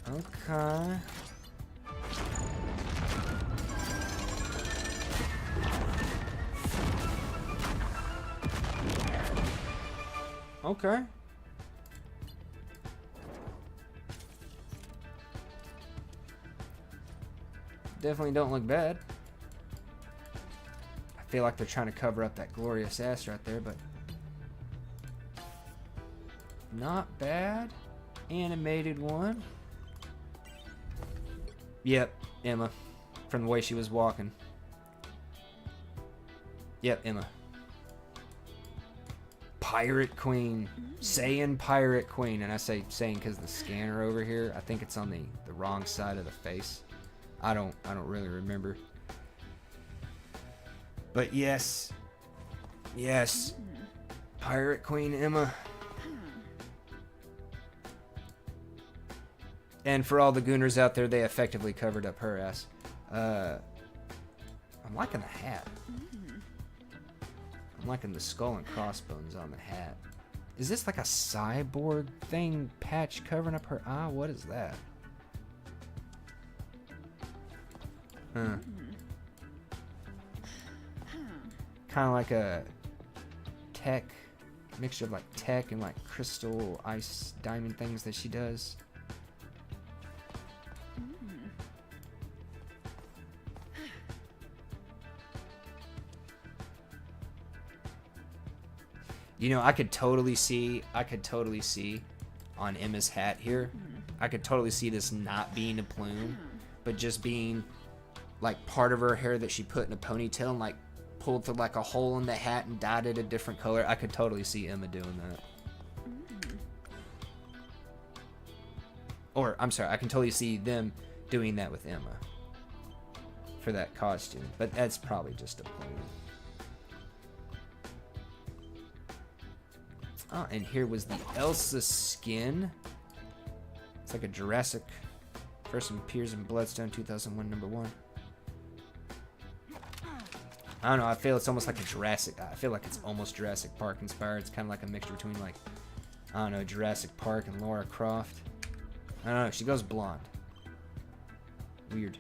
Okay. Okay. Definitely don't look bad. I feel like they're trying to cover up that glorious ass right there, but not bad. Animated one. Yep, Emma. From the way she was walking. Yep, Emma. Pirate Queen. Saiyan Pirate Queen. And I say Saiyan because the scanner over here, I think it's on the wrong side of the face. I don't really remember. But yes. Yes. Pirate Queen Emma. And for all the gooners out there, they effectively covered up her ass. I'm liking the hat. I'm liking the skull and crossbones on the hat. Is this like a cyborg thing patch covering up her eye? What is that? Kind of like a tech mixture of like tech and like crystal ice diamond things that she does. You know, I could totally see on Emma's hat here, I could totally see this not being a plume, but just being like part of her hair that she put in a ponytail and like pulled through like a hole in the hat and dyed it a different color. I could totally see Emma doing that. Or, I'm sorry, I can totally see them doing that with Emma for that costume, but that's probably just a plume. Oh, and here was the Elsa skin. It's like a Jurassic. First appears in Bloodstone 2001 #1. I don't know, I feel it's almost like a Jurassic. I feel like it's almost Jurassic Park inspired. It's kind of like a mixture between like, I don't know, Jurassic Park and Lara Croft. I don't know, she goes blonde. Weird.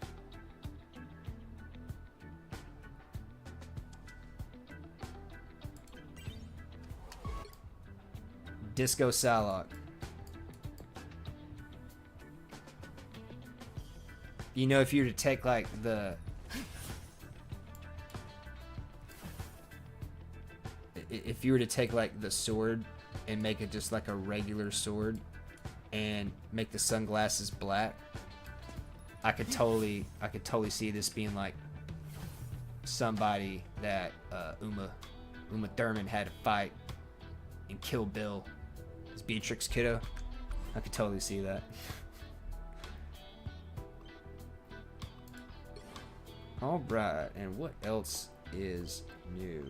Disco Salok. You know, if you were to take like if you were to take like the sword and make it just like a regular sword and make the sunglasses black, I could totally see this being like somebody that Uma Thurman had to fight and Kill Bill. As Beatrix Kiddo. I could totally see that. Alright, and what else is new?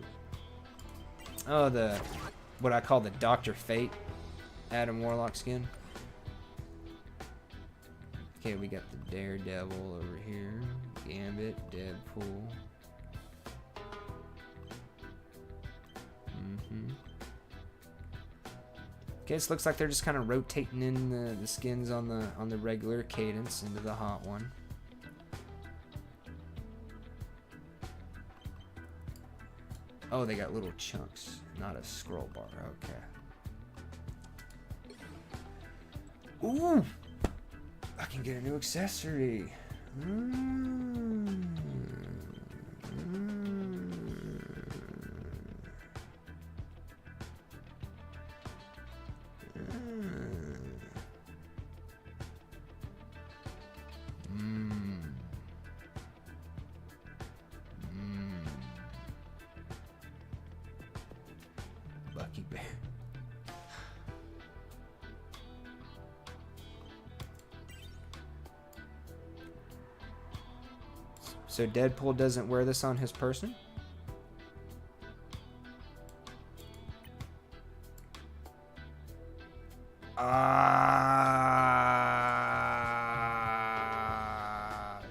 Oh, the what I call the Dr. Fate Adam Warlock skin. Okay, we got the Daredevil over here. Gambit, Deadpool. Okay, so looks like they're just kind of rotating in the skins on the regular cadence into the hot one. Oh, they got little chunks, not a scroll bar. Okay. Ooh! I can get a new accessory. Bucky Bear. So Deadpool doesn't wear this on his person?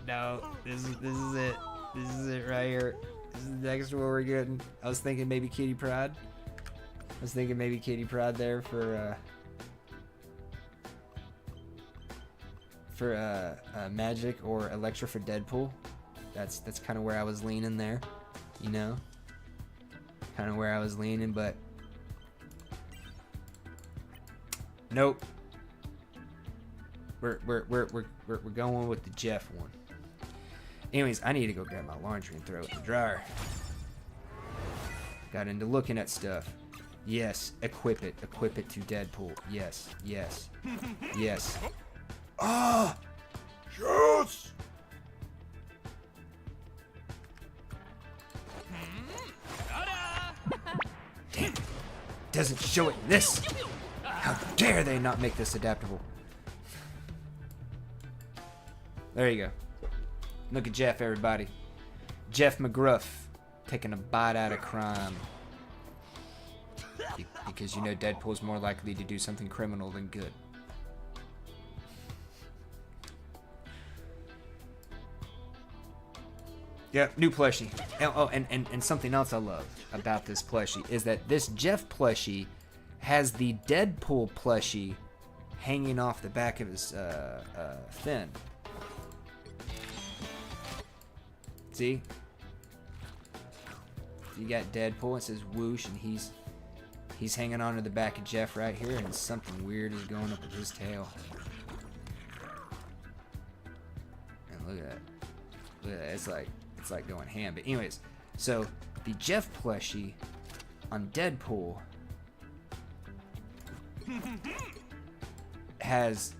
No, this is it. This is it right here. This is the next one we're getting. I was thinking maybe Kitty Pryde. There for Magic or Elektra for Deadpool. That's kind of where I was leaning there, you know. Kind of where I was leaning, but nope. We're going with the Jeff one. Anyways, I need to go grab my laundry and throw it in the dryer. Got into looking at stuff. Yes, equip it to Deadpool. Yes. Ah, yes. Damn, doesn't show it in this. How dare they not make this adaptable? There you go. Look at Jeff, everybody. Jeff McGruff taking a bite out of crime. Because you know Deadpool's more likely to do something criminal than good. Yep, new plushie. Oh, and something else I love about this plushie is that this Jeff plushie has the Deadpool plushie hanging off the back of his fin. See? You got Deadpool, it says whoosh, and he's hanging onto the back of Jeff right here, and something weird is going up with his tail. And look at that. Look at that. It's like going ham. But anyways, so the Jeff plushie on Deadpool has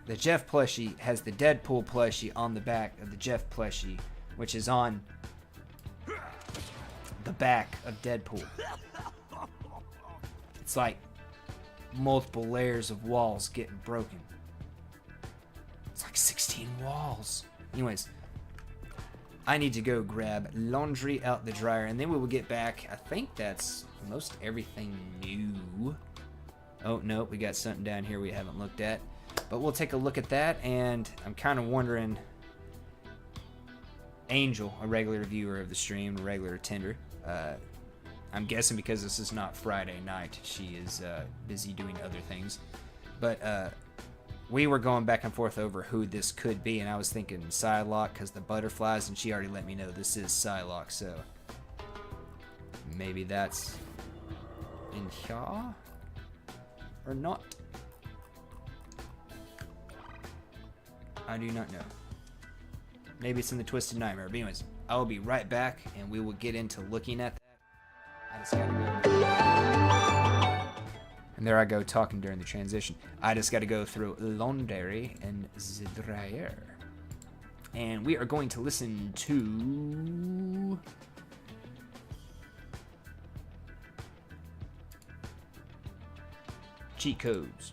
the Jeff plushie has the Deadpool plushie on the back of the Jeff plushie, which is on the back of Deadpool. It's like multiple layers of walls getting broken. It's like 16 walls. Anyways, I need to go grab laundry out the dryer, and then we will get back. I think that's most everything new. Oh, no, we got something down here we haven't looked at. But we'll take a look at that, and I'm kind of wondering, Angel, a regular viewer of the stream, a regular attender, I'm guessing because this is not Friday night, she is busy doing other things. But we were going back and forth over who this could be, and I was thinking Psylocke because the butterflies, and she already let me know this is Psylocke, so maybe that's in here or not. I do not know. Maybe it's in the Twisted Nightmare. But anyways, I will be right back, and we will get into looking at that. I just gotta go. And there I go talking during the transition. I just gotta go through laundry and the dryer. And we are going to listen to cheat codes.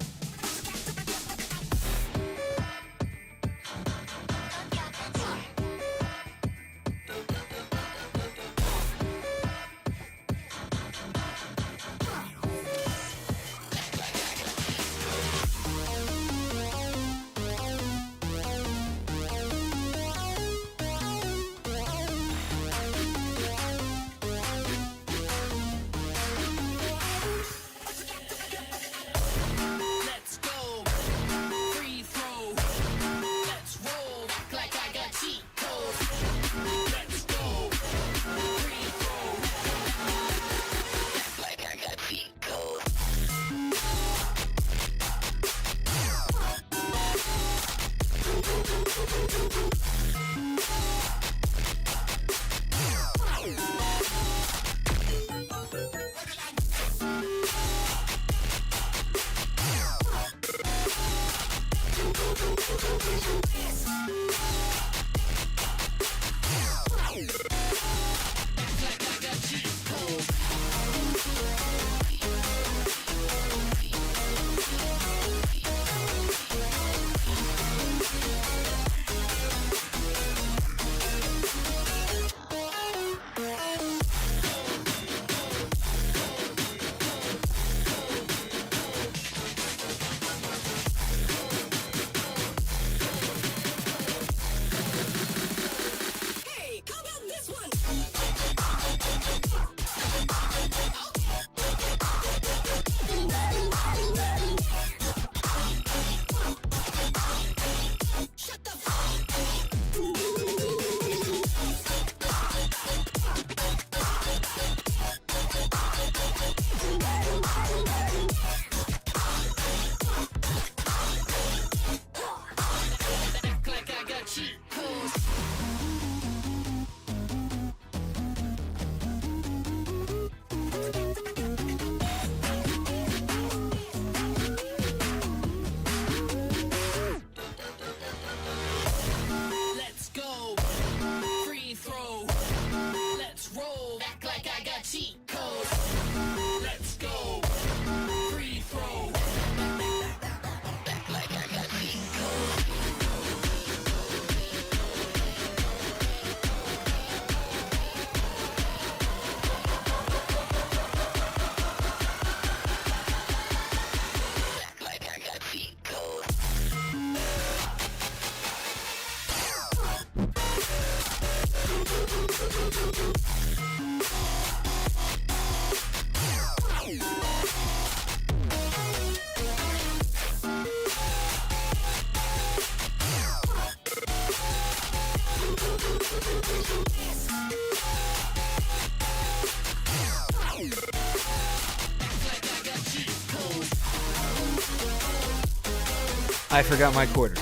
I forgot my quarters.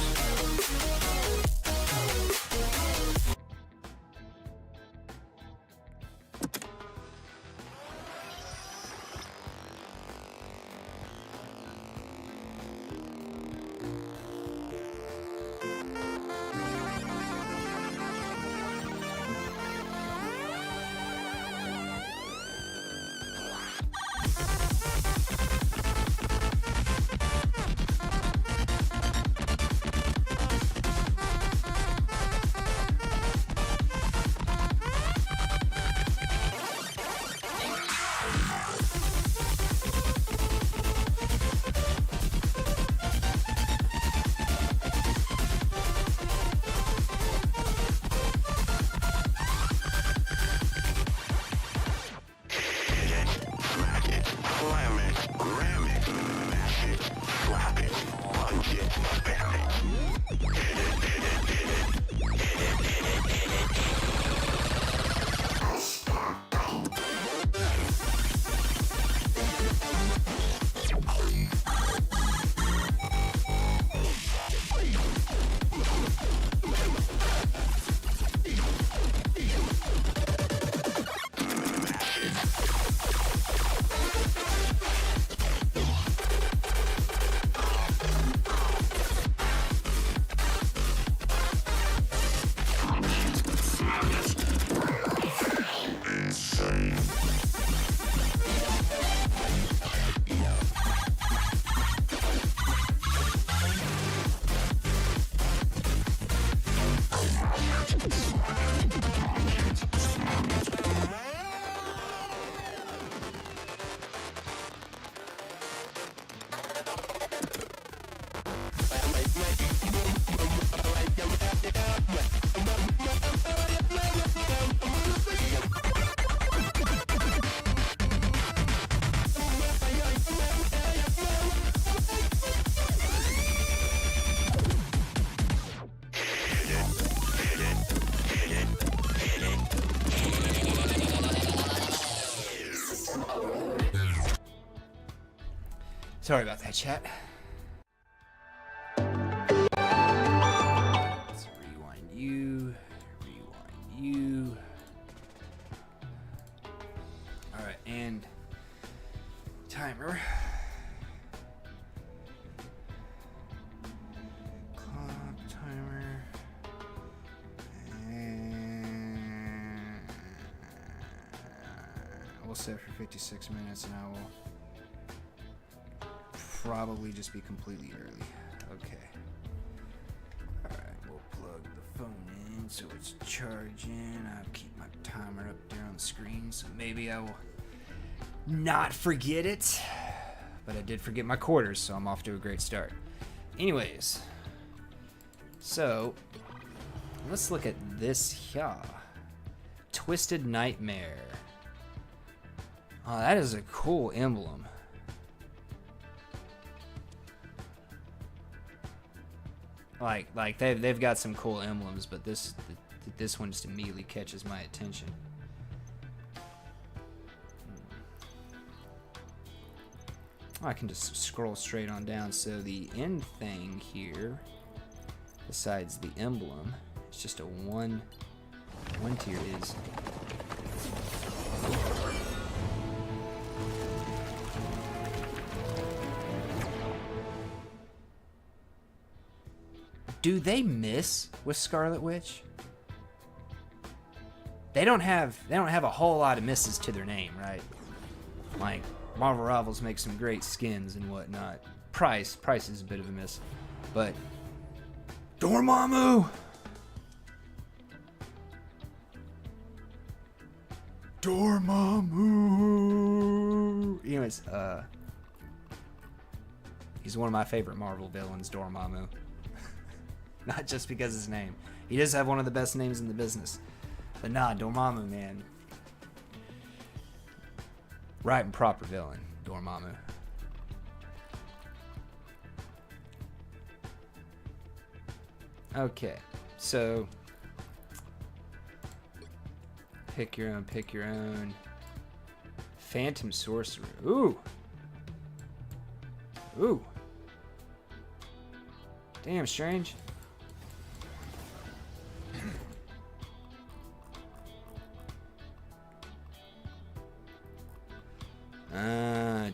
Sorry about that, chat. Let's rewind you. Alright, and timer. Clock timer. And we'll set for 56 minutes and I will probably just be completely early. Okay. Alright, we'll plug the phone in so it's charging. I'll keep my timer up there on the screen so maybe I will not forget it. But I did forget my quarters, so I'm off to a great start. Anyways, so let's look at this here. Twisted Nightmare. Oh, that is a cool emblem. Like they've got some cool emblems, but this one just immediately catches my attention. I can just scroll straight on down. So the end thing here, besides the emblem, it's just a one tier is. Do they miss with Scarlet Witch? They don't have a whole lot of misses to their name, right? Like Marvel Rivals makes some great skins and whatnot. Price is a bit of a miss, but Dormammu. Anyways, he's one of my favorite Marvel villains, Dormammu. Not just because of his name. He does have one of the best names in the business. But nah, Dormammu, man. Right and proper villain, Dormammu. Okay, so pick your own. Phantom Sorcerer. Ooh. Damn, Strange.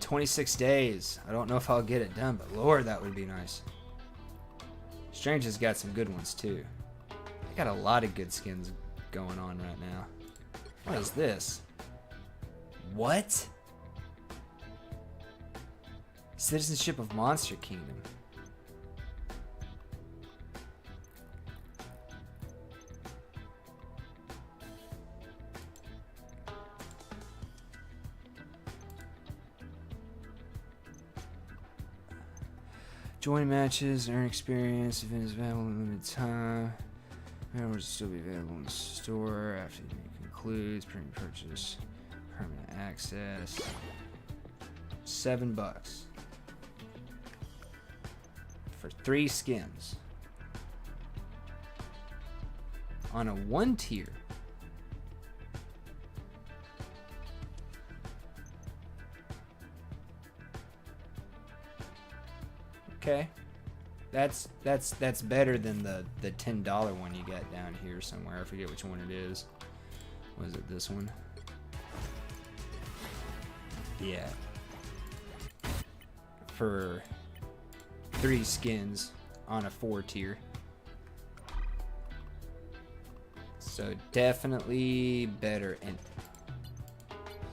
26 days. I don't know if I'll get it done, but Lord, that would be nice. Strange has got some good ones too. I got a lot of good skins going on right now. What is this? What? Citizenship of Monster Kingdom. Join matches, earn experience, event is available in limited time. Members will still be available in the store after the event concludes. Premium purchase, permanent access. $7 for 3 skins on a 1 tier. Okay, that's better than the $10 one you got down here somewhere. I forget which one it is. Was it this one? Yeah. For 3 skins on a 4 tier. So definitely better. And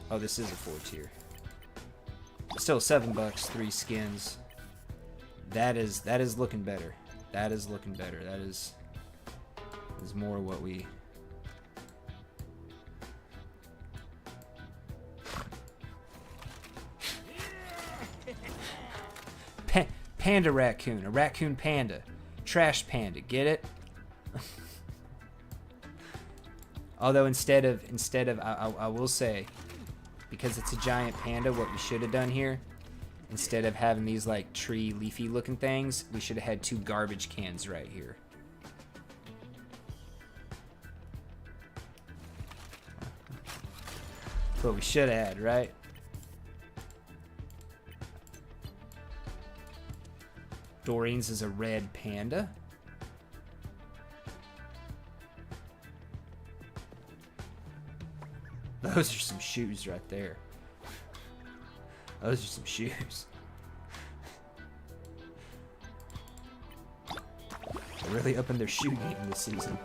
oh, this is a 4 tier. Still $7, 3 skins. That is looking better. That is looking better. That is more what we. Panda raccoon, a raccoon panda, trash panda. Get it? Although instead of I will say, because it's a giant panda, what we should have done here, instead of having these like tree leafy looking things, we should have had 2 garbage cans right here. That's what we should have had, right? Doreen's is a red panda. Those are some shoes right there. Those are some shoes. They really opened their shoe game this season.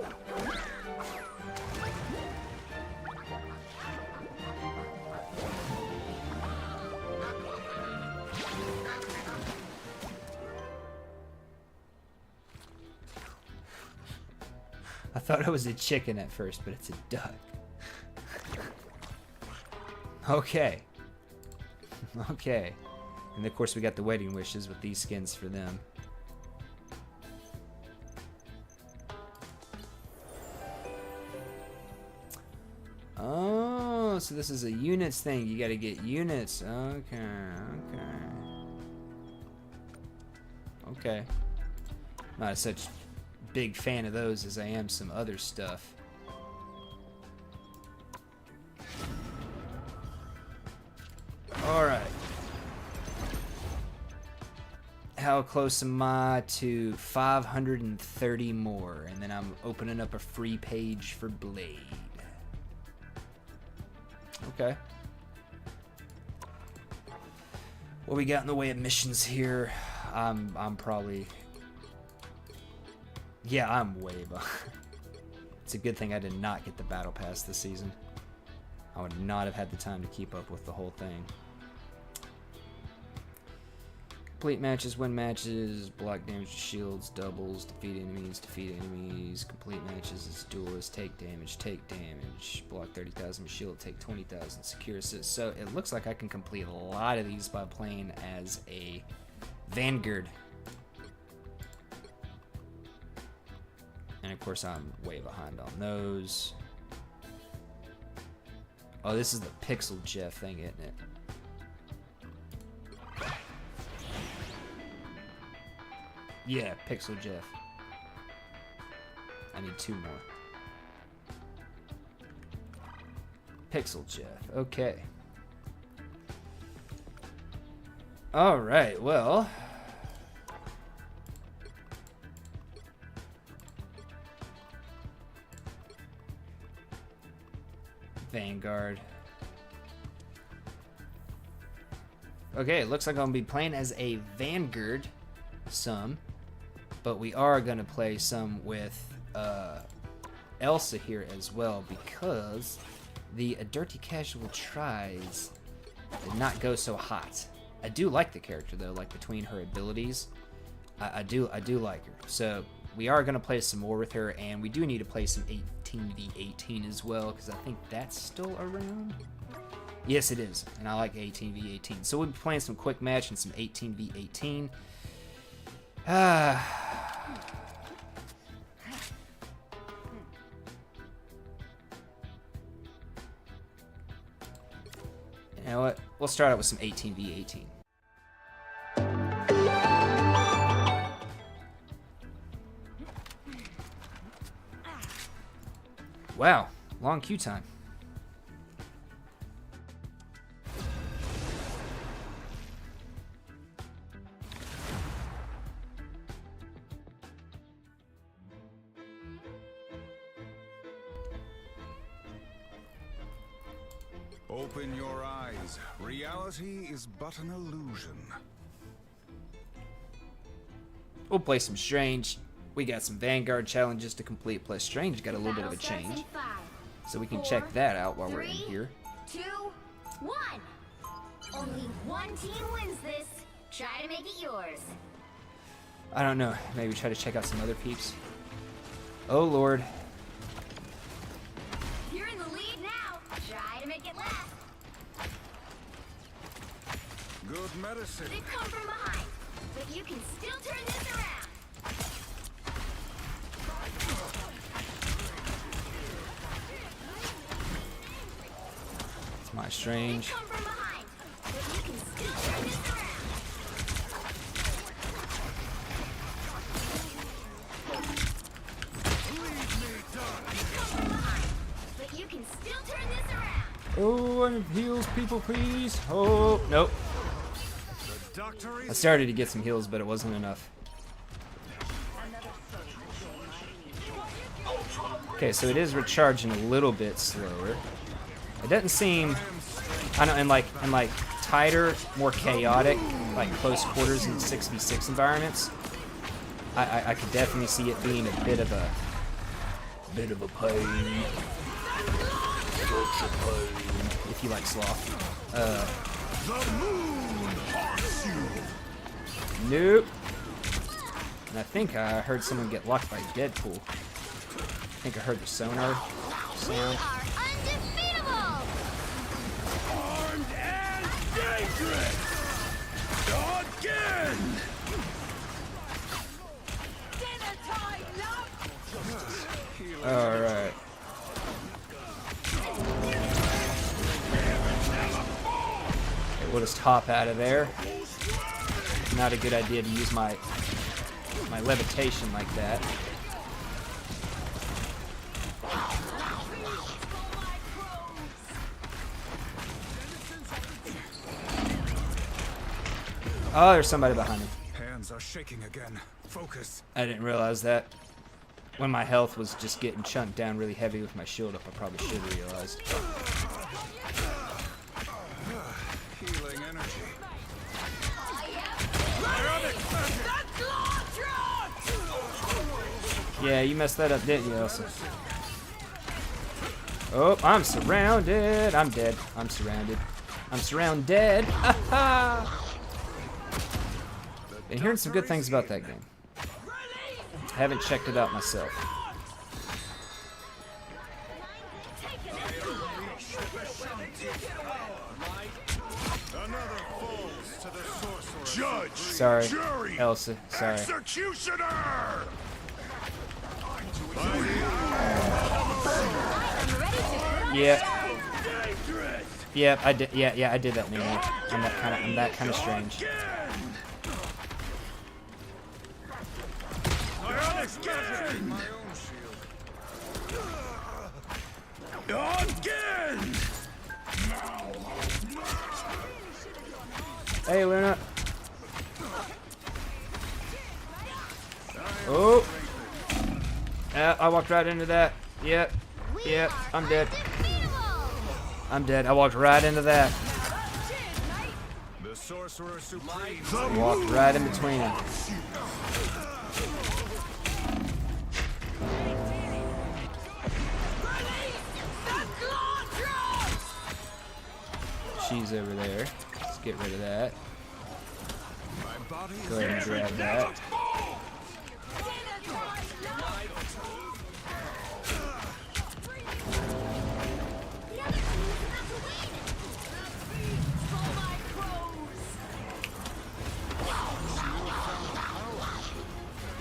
I thought it was a chicken at first, but it's a duck. Okay. Okay. And of course we got the wedding wishes with these skins for them. Oh, so this is a units thing. You gotta get units. Okay, okay. Not such big fan of those as I am some other stuff. Alright. How close am I to 530 more? And then I'm opening up a free page for Blade. Okay. What we got in the way of missions here? I'm probably... Yeah, I'm way behind. It's a good thing I did not get the battle pass this season. I would not have had the time to keep up with the whole thing. Complete matches, win matches, block damage to shields, doubles, defeat enemies, complete matches as duelists, take damage, block 30,000 shield, take 20,000, secure assist. So it looks like I can complete a lot of these by playing as a Vanguard. And of course I'm way behind on those. Oh, this is the Pixel Jeff thing, isn't it? Yeah, Pixel Jeff. I need 2 more. Pixel Jeff. Okay. Alright, well. Vanguard. Okay, it looks like I'm going to be playing as a Vanguard some, but we are going to play some with Elsa here as well, because the Dirty Casual tries did not go so hot. I do like the character though, like between her abilities, I do like her. So we are going to play some more with her, and we do need to play some 18v18 as well, because I think that's still around. Yes, it is, and I like 18v18. So we'll be playing some quick match and some 18v18. You know what? We'll start out with some 18v18. Wow, long queue time. Open your eyes. Reality is but an illusion. We'll play some Strange. We got some Vanguard challenges to complete, plus Strange got a little bit of a change. So we can check that out while we're in here. 2, 1. Only one team wins this. Try to make it yours. I don't know. Maybe try to check out some other peeps. Oh, Lord. You're in the lead now. Try to make it last. Good medicine. They've come from behind, but you can still turn this around. It's my Strange. They've come from behind, but you can still turn this around. But you can still turn this around. Oh, and heals, people, please. Oh, nope. The doctor I is started to get some heals, but it wasn't enough. Okay, so it is recharging a little bit slower. It doesn't seem, I know, in like tighter, more chaotic, like close quarters and 6v6 environments, I could definitely see it being a bit of a pain. If you like sloth. the moon haunts you. Nope. And I think I heard someone get locked by Deadpool. I think I heard the sonar sound. Are undefeatable. Armed and dangerous! Again! Dinner time, love. Alright. We'll just hop out of there. Not a good idea to use my levitation like that. Oh, there's somebody behind me. Hands are shaking again. Focus. I didn't realize that. When my health was just getting chunked down really heavy with my shield up, I probably should have realized. Healing energy. Yeah, you messed that up, didn't you, Elsa? Oh, I'm surrounded. I'm dead. I'm surrounded. I'm surrounded. Been hearing some good things about that game. Haven't checked it out myself. Another falls to the sorcerer. Judge! Sorry, Jury! Elsa. Sorry. Executioner! Yep. Yep, I did. Yeah, I did that. Nemo. I'm that kind of strange. My own shield. Again! Hey, Luna. Oh. I walked right into that. Yep. Yep. I'm dead. I'm dead. I walked right into that. The Sorcerer Supreme. Walked right in between them. She's over there. Let's get rid of that. Go ahead and grab that.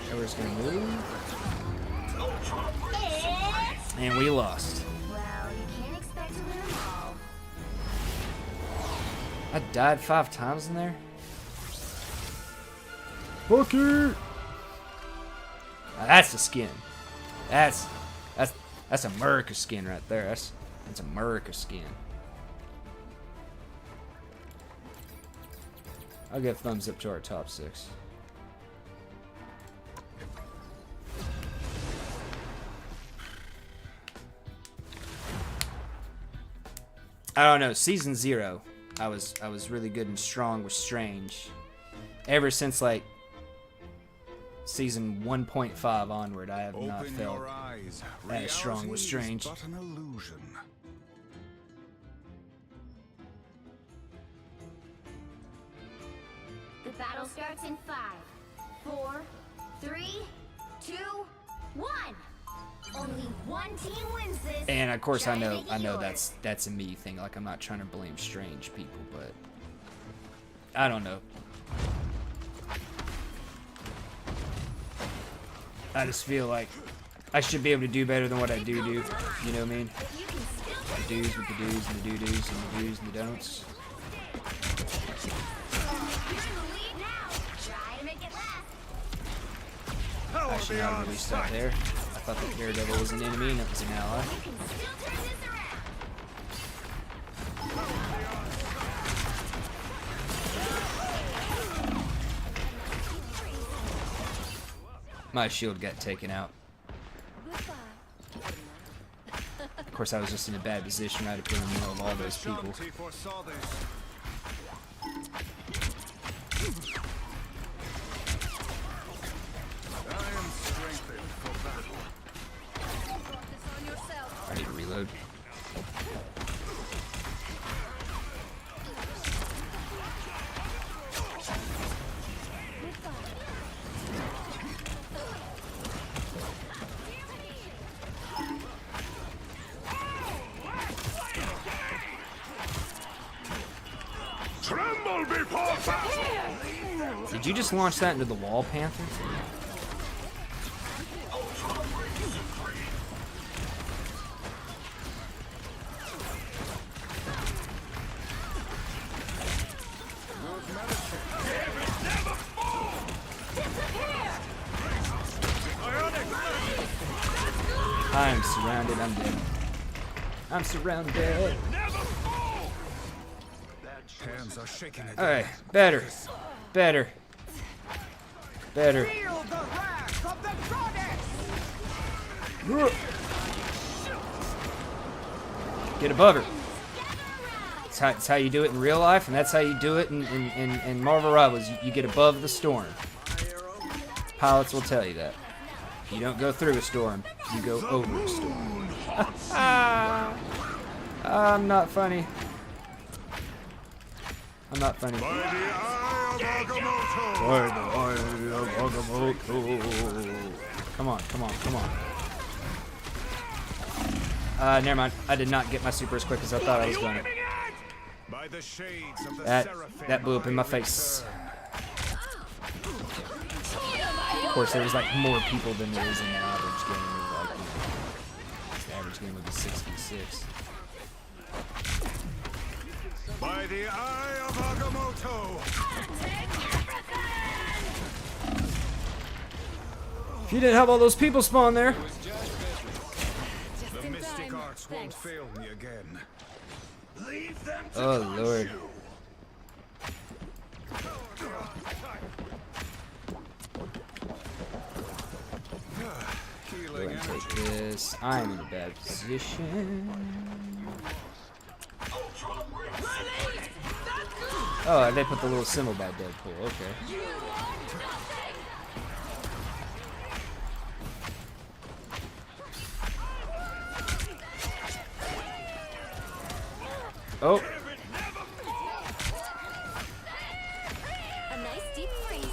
And we're just gonna move. And we lost. Well, you can't expect to win them all. I died 5 times in there. Bucky! Now that's the skin. That's America skin right there. That's America skin. I'll give thumbs up to our top 6. I don't know. Season 0, I was really good and strong with Strange. Ever since like season 1.5 onward, I have not felt as strong with Strange. But an illusion. The battle starts in 5, 4, 3, 2, 1. Only one team wins this. And of course, I Try to know make it yours. that's a me thing. Like, I'm not trying to blame Strange people, but I don't know. I just feel like I should be able to do better than what I do. You know what I mean? You can still The do's with the do's and the do-do's and the do's and the don'ts. You're in the lead now. Try to make it last. I should not have released that there. I thought that Daredevil was an enemy and it was an ally. You can still turn this around. My shield got taken out. Of course, I was just in a bad position right up in the middle of all those people. Shanti foresaw this. I am strengthened for battle. I need to reload. Tremble before battle! Did you just launch that into the wall, Panther? I'm surrounded. I'm dead. I'm surrounded. Hands are shaking again. Alright, better. Better. Better. Get above her. That's how you do it in real life, and that's how you do it in Marvel Rivals. You get above the storm. Pilots will tell you that. You don't go through a storm, you go over a storm. I'm not funny. I'm not funny. By the eye of Agamotto! Come on, come on, come on. Never mind. I did not get my super as quick as I thought I was going to. By the shades of the That blew up in my face. Of course, there was like more people than there is in the average game. Like, you know, the average game would be 6v6. By the eye of Agamotto! If you didn't have all those people spawn there. The mystic arts won't fail me again. Leave them to Oh Lord. Go ahead and take this. I'm in a bad position. Oh, they put the little symbol by Deadpool. Okay. Oh. A nice deep freeze.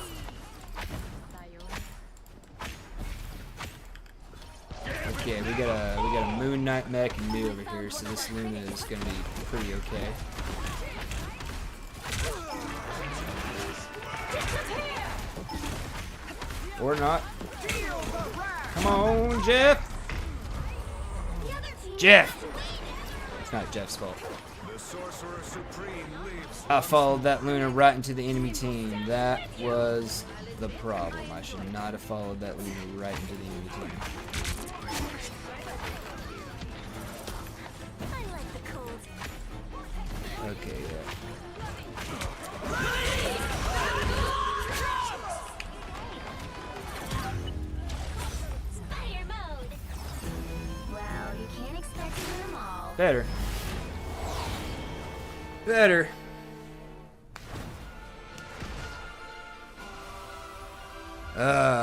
Okay, we got a Moon Knight mech and me over here, so this Luna is gonna be pretty okay. Or not. Come on, Jeff! Jeff! It's not Jeff's fault. The Sorcerer Supreme lives. I followed that Luna right into the enemy team. That was the problem. I should not have followed that Luna right into the enemy team. I like the cold. Okay, yeah. Fire mode. Well, you can't expect to do them all. Better. Better.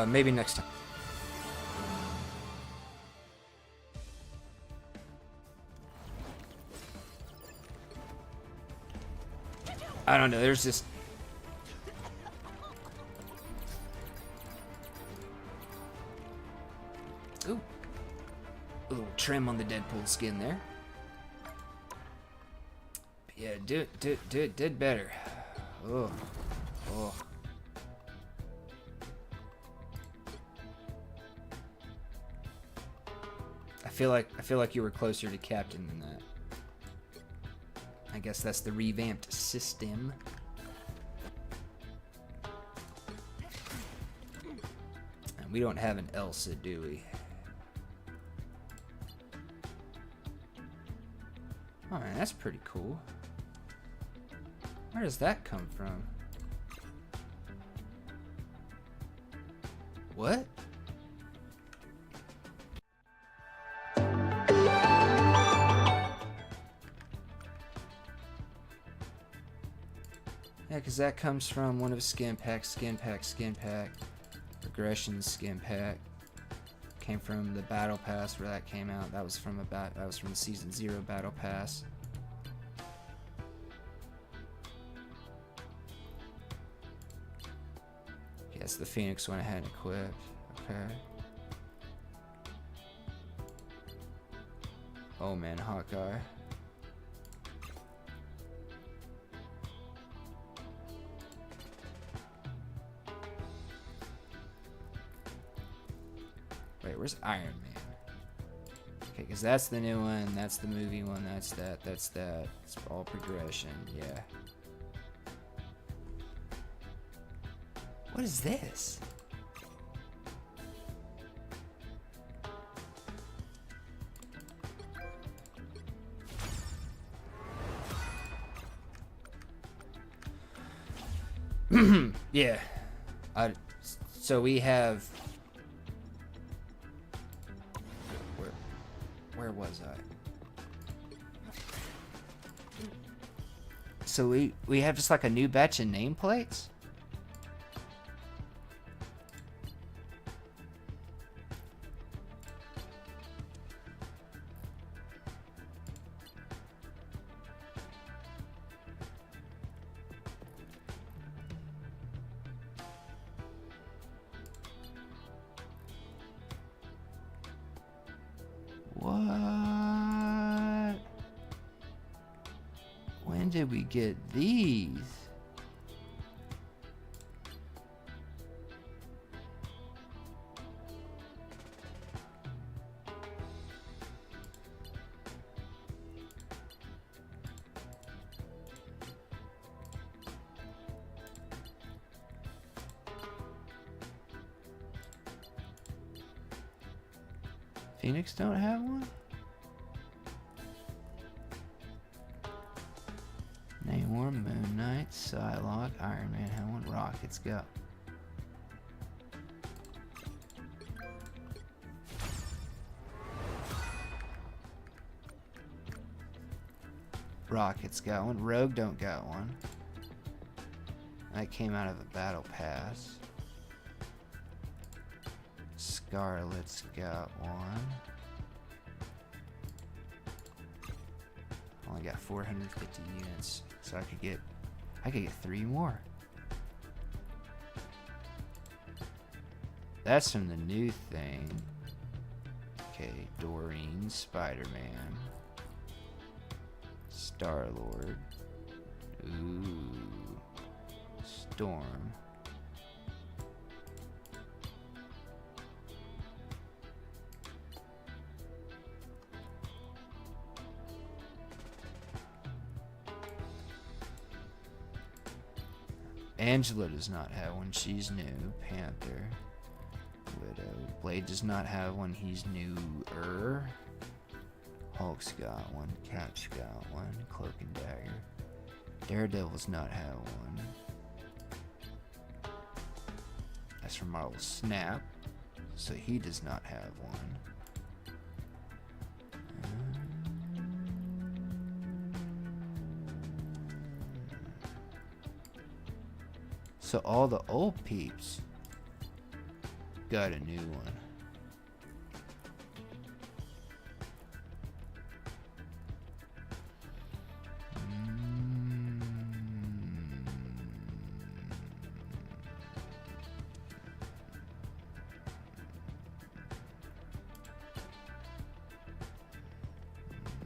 Maybe next time. I don't know, there's just... Ooh. A little trim on the Deadpool skin there. But yeah, did better. Oh. Oh. I feel like you were closer to Captain than that. I guess that's the revamped system. And we don't have an Elsa, do we? Oh man, that's pretty cool. Where does that come from? What? Yeah, because that comes from one of his skin packs, Regression skin pack. Came from the battle pass where that came out. That was from the season 0 battle pass. Yes, the Phoenix one I hadn't equipped. Okay. Oh man, Hawkeye. Wait, where's Iron Man? Okay, because that's the new one, that's the movie one, that's that. It's all progression, yeah. What is this? Yeah. So we have... Where was I? So we have just like a new batch of nameplates? What? When did we get these? Phoenix don't have one? Namor, Moon Knight, Psylocke, Iron Man have one, Rockets, go. Rockets got one, Rogue don't got one. That came out of a battle pass. Scarlet's got one. Only got 450 units, so I could get 3 more. That's from the new thing. Okay, Doreen, Spider-Man, Star-Lord. Ooh, Storm. Angela does not have one, she's new. Panther. Widow. Blade does not have one, he's newer. Hulk's got one. Cap's got one. Cloak and Dagger. Daredevil's not have one. That's from Marvel Snap, so he does not have one. So all the old peeps got a new one.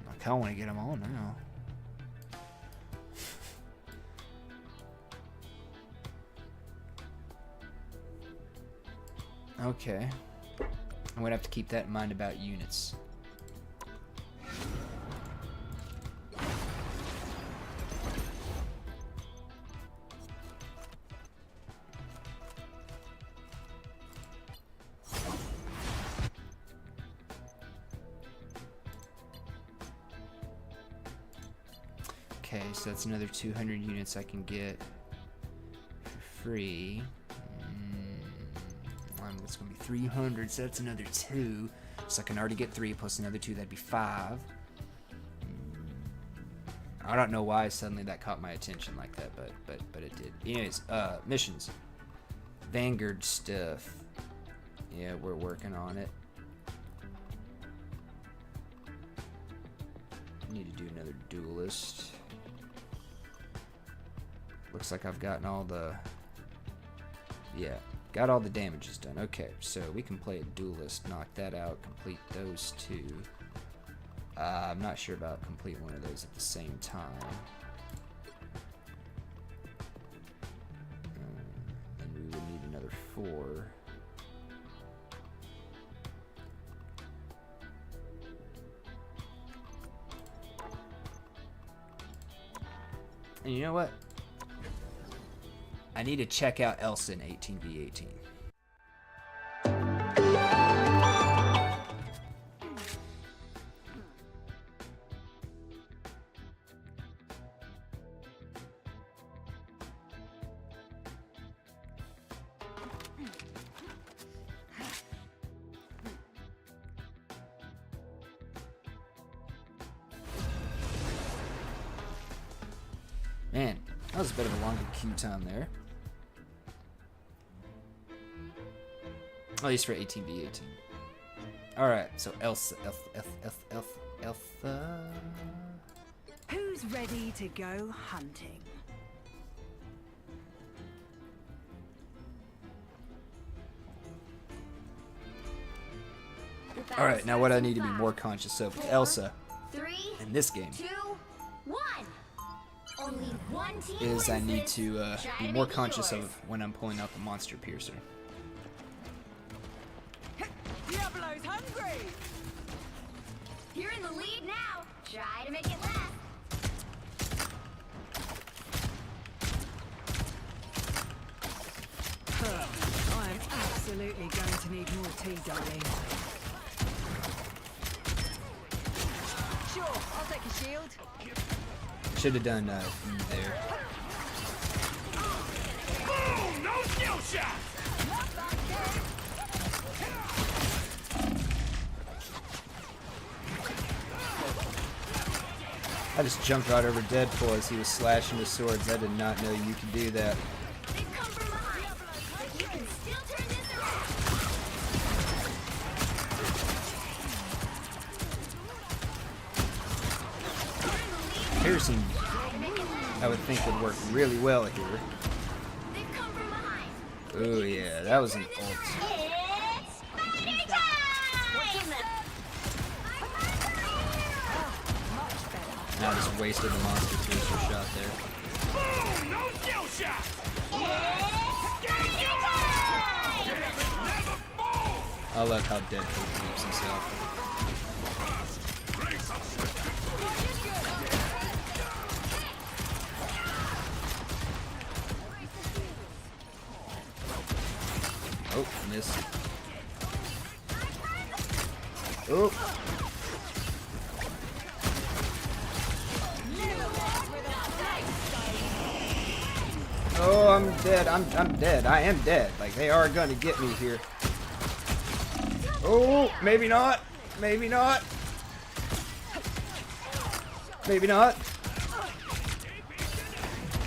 I kinda wanna get them all now. Okay. I'm gonna have to keep that in mind about units. Okay, so that's another 200 units I can get for free. It's gonna be 300, so that's another 2. So I can already get 3 plus another 2, that'd be 5. I don't know why suddenly that caught my attention like that, but it did. Anyways, missions. Vanguard stuff. Yeah, we're working on it. Need to do another duelist. Looks like I've gotten all the... Yeah. Got all the damages done. Okay, so we can play a duelist, knock that out, complete those 2. I'm not sure about complete one of those at the same time. And we would need another 4. And you know what? I need to check out Elsa in 18v18. Man, that was a bit of a longer queue time there. At least for 18v18. Alright, so Elsa. Who's ready to go hunting? Alright, now what I need to be more conscious of with Elsa in this game 2, 1. Only one team is I wins need this. to Try be to more make it conscious yours. of when I'm pulling out the Monster Piercer. Diablo's hungry! You're in the lead now. Try to make it last. I am absolutely going to need more tea, darling. Sure, I'll take a shield. Should have done E there. Boom! No skill shot! I just jumped right over Deadpool as he was slashing his swords. I did not know you could do that. piercing, I would think would work really well here. They've come from behind. Oh yeah, that was an ult. It's spider time! And I just wasted the monster piercer shot there. Boom! No skill shot! I love how Deadpool keeps himself. Oh, missed. Oh. Oh, I'm dead. I'm dead. I am dead. Like, they are gonna get me here. Oh, maybe not. Maybe not. Maybe not.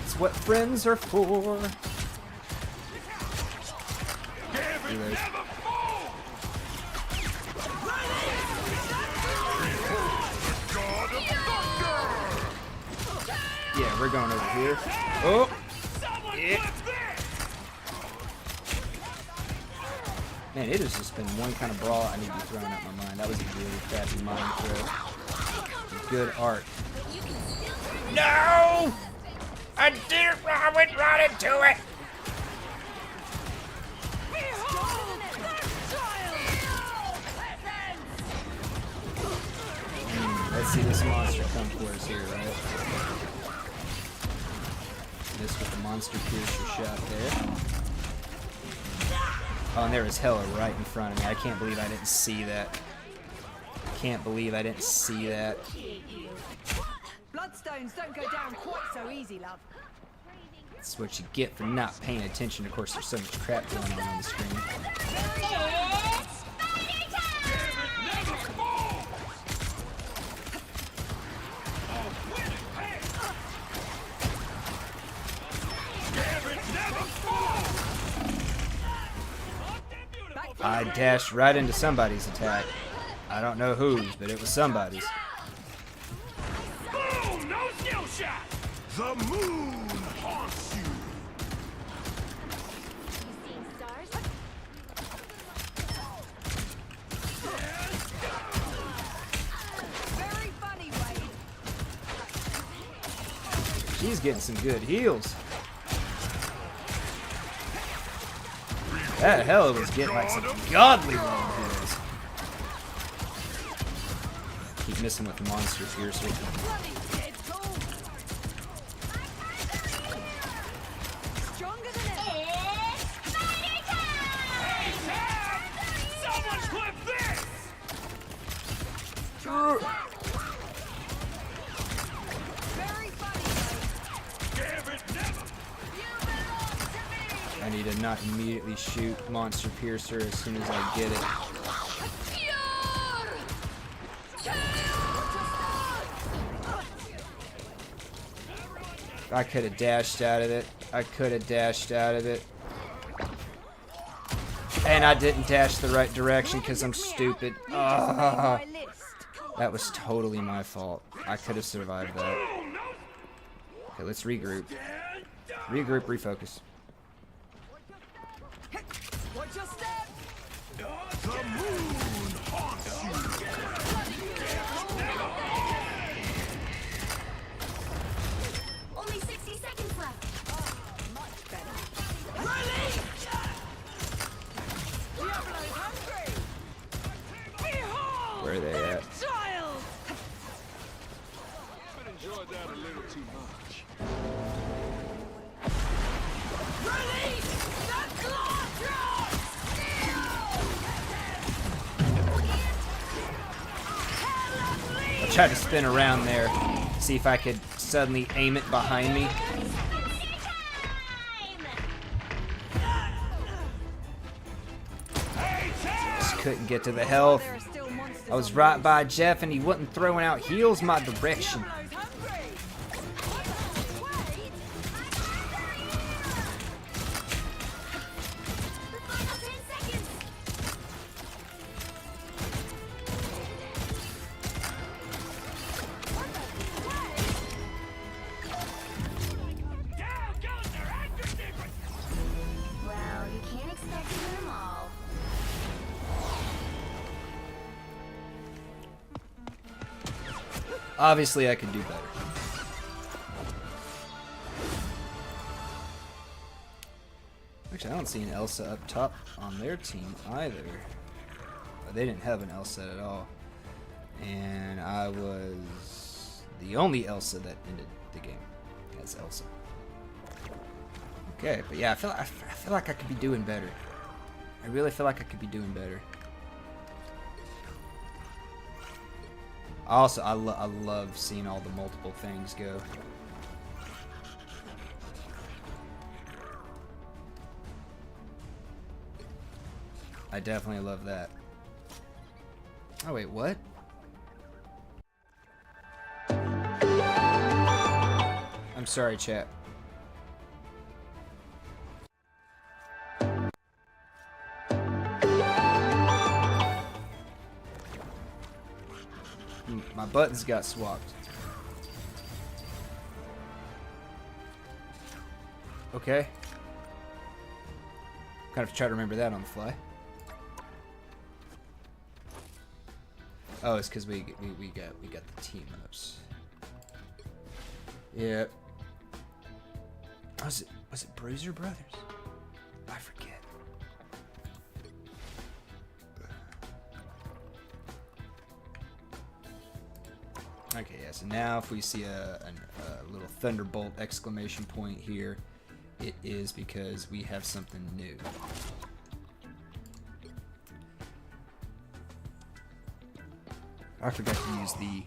It's what friends are for. Reload. Yeah, we're going over here. Oh! Yeah. Man, it has just been one kind of brawl I need to be throwing out my mind. That was a really crappy mind throw. Good art. No! I didn't. I went right into it. Let's see this monster come for us here, right? This with the monster piercer shot there. Oh, and there was Hella right in front of me. I can't believe I didn't see that. Can't believe I didn't see that. Bloodstones don't go down quite so easy, love. That's what you get for not paying attention. Of course, there's so much crap going on the screen. It's I dashed right into somebody's attack. I don't know whose, but it was somebody's. Boom! No skill shot! The moon haunts you. seeing stars? Very funny, Wade. She's getting some good heals. That Hella was getting like some godly long heals. Keep missing with the monster piercer. Bloody Deadpool. Stronger than ever. It's spider time! Someone clip this! Very funny, Wade. I need to not immediately shoot monster piercer as soon as I get it. I could have dashed out of it. I could have dashed out of it. And I didn't dash the right direction because I'm stupid. Ah, My list. that was totally my fault. I could have survived that. Okay, let's regroup. Regroup, refocus. Watch your step. The moon haunts you. Only 60 seconds left. Much better. Diablo's hungry. Behold, Where are they at? child. Enjoyed that a little too much. Release the Clawtrons. I tried to spin around there, see if I could suddenly aim it behind me. Just couldn't get to the health. There are still monsters I was on right the by Jeff and he wasn't throwing out heals my direction. Diablo's hungry. Final 10 seconds. Obviously, I could do better. Actually, I don't see an Elsa up top on their team either. They didn't have an Elsa at all. And I was the only Elsa that ended the game as Elsa. Okay, but yeah, I feel like I could be doing better. I really feel like I could be doing better. Also, I love seeing all the multiple things go. I definitely love that. Oh wait, what? I'm sorry, chat. My buttons got swapped. Okay. Kind of try to remember that on the fly. Oh, it's because we got the team ups. Yep. Was it Bruiser Brothers? I forget. Okay, yeah, so now if we see a little thunderbolt exclamation point here, it is because we have something new. I forgot to use the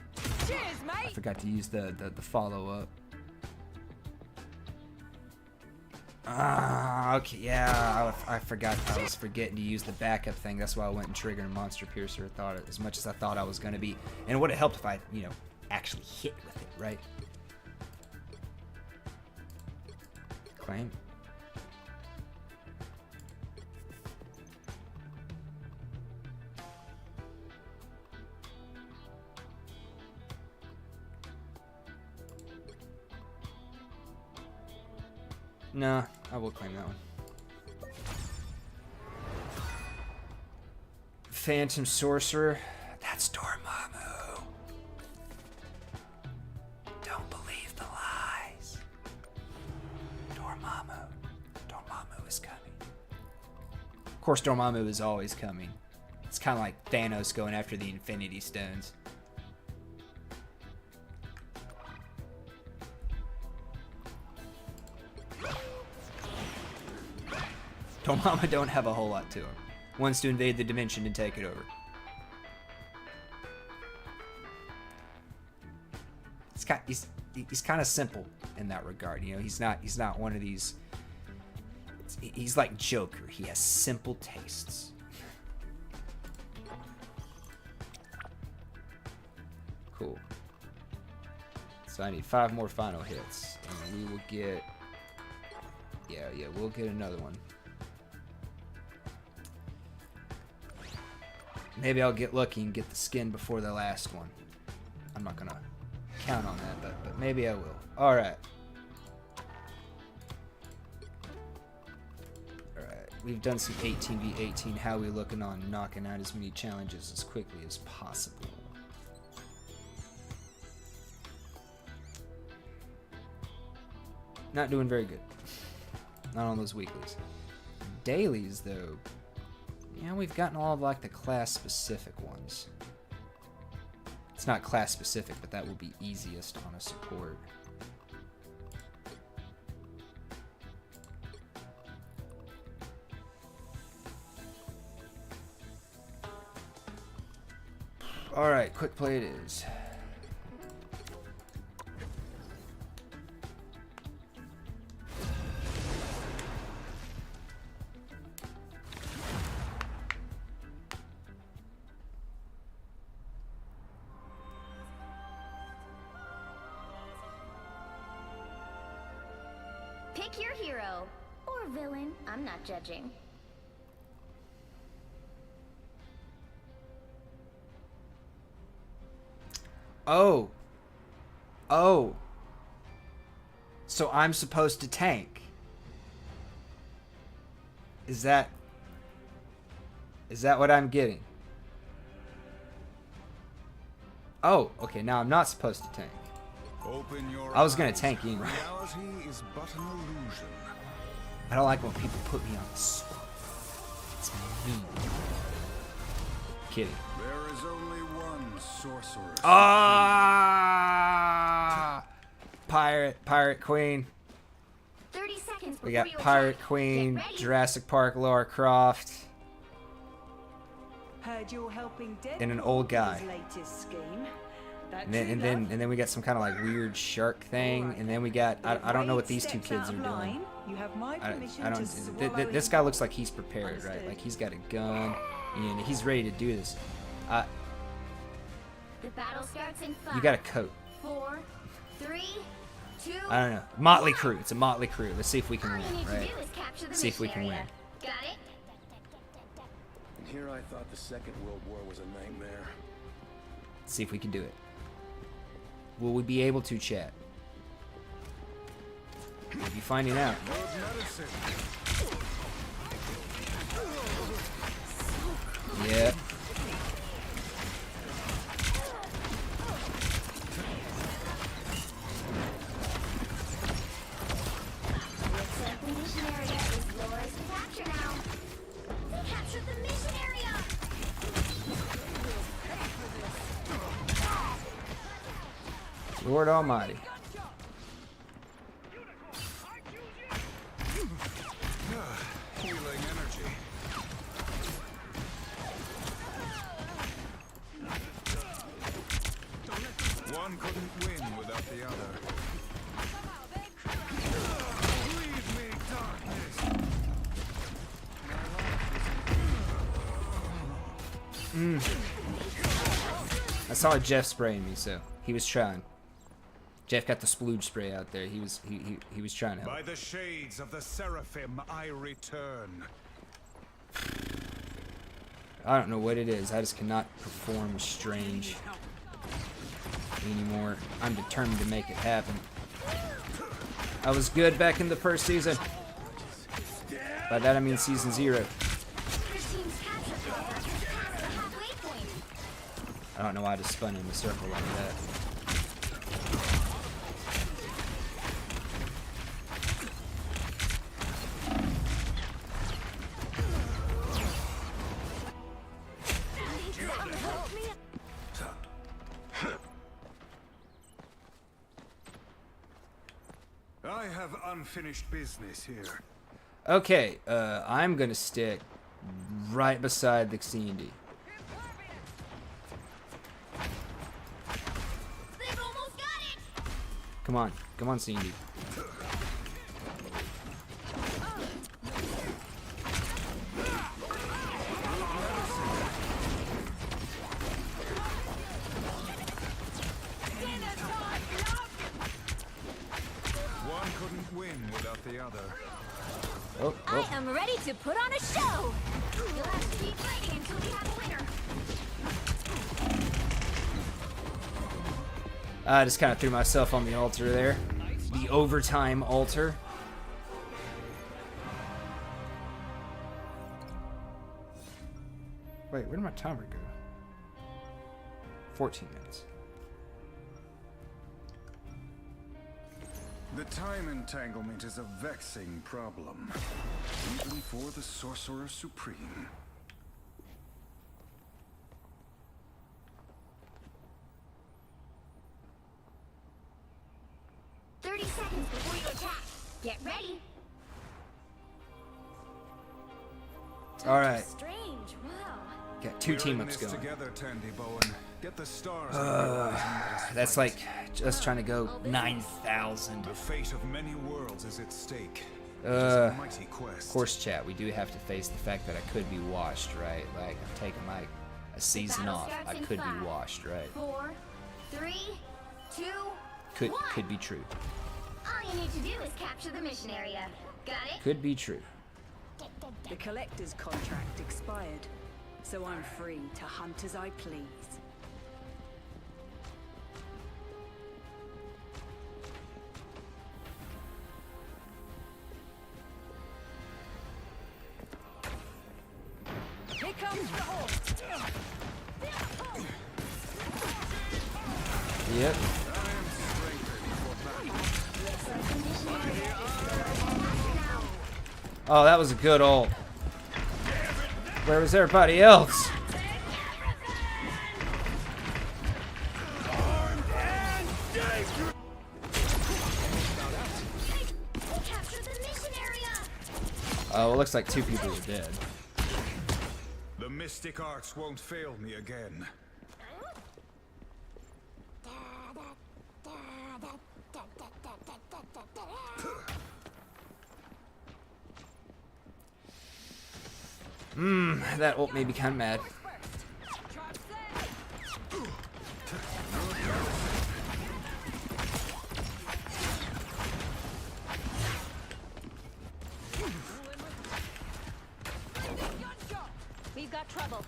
Cheers, mate. I forgot to use the follow up. Ah, okay, yeah, I forgot. I was forgetting to use the backup thing. That's why I went and triggered a Monster Piercer. Thought it, as much as I thought I was gonna be, and it would have helped if I, you know, actually hit with it, right? Claim. Nah, I will claim that one. Phantom Sorcerer. That's Dormammu. Don't believe the lies. Dormammu. Dormammu is coming. Of course, Dormammu is always coming. It's kind of like Thanos going after the Infinity Stones. Dormammu don't have a whole lot to him. Wants to invade the dimension and take it over. He's kind of simple in that regard. You know, he's not one of these. He's like Joker. He has simple tastes. Cool. So I need 5 more final hits, and we will get. Yeah, we'll get another one. Maybe I'll get lucky and get the skin before the last one. I'm not gonna count on that, but maybe I will. Alright. Alright, we've done some 18v18. How are we looking on knocking out as many challenges as quickly as possible? Not doing very good. Not on those weeklies. Dailies, though. Yeah, we've gotten all of like the class-specific ones. It's not class-specific, but that will be easiest on a support. Alright, quick play it is. Pick your hero. Or villain. I'm not judging. Oh. Oh. So I'm supposed to tank. Is that what I'm getting? Oh, okay. Now I'm not supposed to tank. Open your I was gonna eyes. tank anyway. Reality is but an illusion. I don't like when people put me on the spot. It's mean. Kidding. There is only one sorcerer. Ah! Pirate Queen. 30 seconds before We got you Pirate attack. Queen, Get ready. Jurassic Park, Lara Croft, Heard you're helping Deadpool and an old with his guy. latest scheme. That And then true and love? then we got some kind of like weird shark thing, and then we got I don't know what these two Steps kids out are of doing. line, you have my permission I to don't. swallow This him. guy looks like he's prepared, right? Understood. Like he's got a gun, and he's ready to do this. The battle starts in 5. You got a coat. 4, 3, 2. I don't know. Motley Crew. It's a Motley Crew. Let's see if we can All you win, need right? to do is capture the See if we mission can win. area. Got it? And here I thought the Second World War was a nightmare. See if we can do it. Will we be able to, chat? We'll be finding out. Good medicine. Yeah. Looks like the mission area is yours to capture now. They captured the mission area. Lord Almighty. Healing energy. One couldn't win without the other. Leave me, darkness. I saw Jeff spraying me, so he was trying. Jeff got the splooge spray out there. He was trying to help. By the shades of the Seraphim, I return. I don't know what it is. I just cannot perform strange anymore. I'm determined to make it happen. I was good back in the first season. By that I mean season 0. Your team's capture power has passed the halfway point. I don't know why I just spun in a circle like that. I have unfinished business here. Okay, I'm gonna stick right beside the C&D. They've almost got it. Come on, C&D. One couldn't win without the other. Oh, oh. I am ready to put on a show. You'll have to keep fighting until we have a winner. I just kind of threw myself on the altar there. The overtime altar. Wait, where did my timer go? 14 minutes. The time entanglement is a vexing problem, even for the Sorcerer Supreme. "30 seconds before you attack. Get ready." All right, Strange. Wow. got 2 We're team in ups this going. together, Tandy Bowen. Get the stars. in your eyes and let us That's fight. like just trying to go 9,000. The fate of many worlds is at stake. It is a mighty quest. Of course, chat, we do have to face the fact that I could be washed, right? Like, I'm taking like a season battle off. starts I in could be 5, washed, right? 4, 3, 2, Could 1. could be true. All you need to do is capture the mission area. Got it? Could be true. The collector's contract expired, so I'm free to hunt as I please. Here comes the horse. Yep. Oh, that was a good ult. Where was everybody else? Oh, it looks like 2 people are dead. The mystic arts won't fail me again. That ult made me kind of mad. We've got trouble.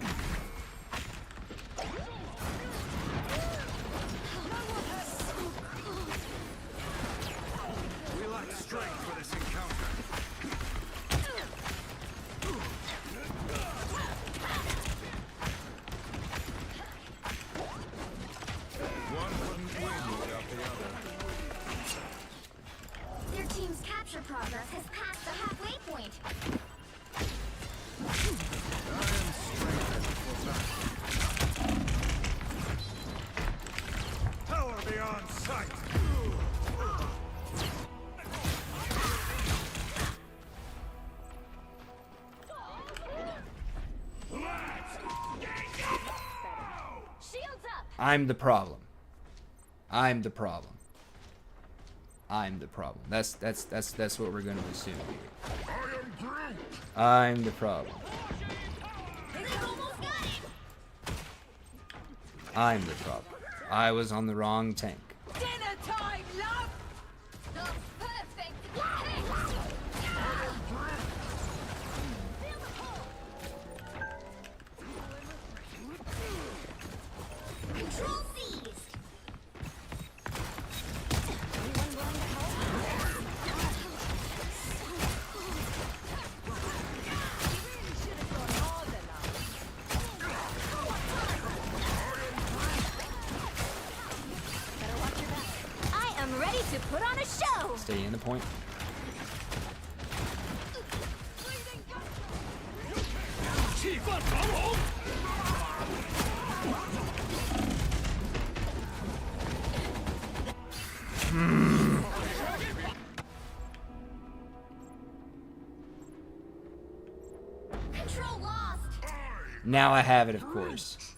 We lack strength for this encounter. One couldn't win without the other. Their team's capture progress has passed the halfway point. Power beyond sight. Shields up! I'm the problem. I'm the problem. I'm the problem. That's what we're gonna assume here. I'm the problem. They almost got it! I'm the problem. I was on the wrong tank. Dinner time, love! The perfect hit! Control seized! Anyone willing to help? Better watch your back. I am ready to put on a show! Stay in the point. Control lost! Now I have it, of course.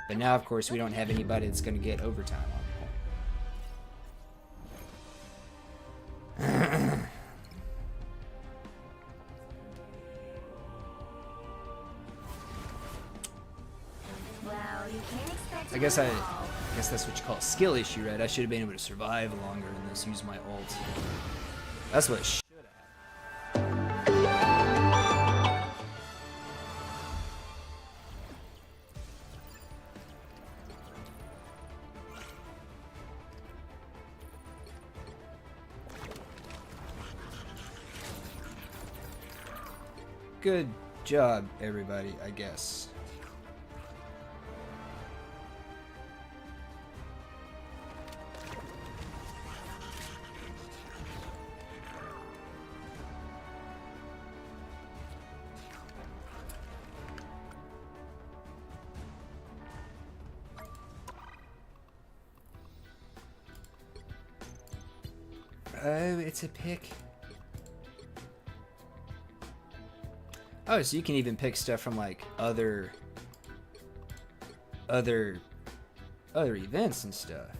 But now, of course, we don't have anybody that's going to get overtime on. Well, you can't expect I guess that's what you call a skill issue, right? I should have been able to survive longer than this. Use my ult. That's what should have happened. Good job, everybody, I guess. Oh, it's a pick. Oh, so you can even pick stuff from like other events and stuff.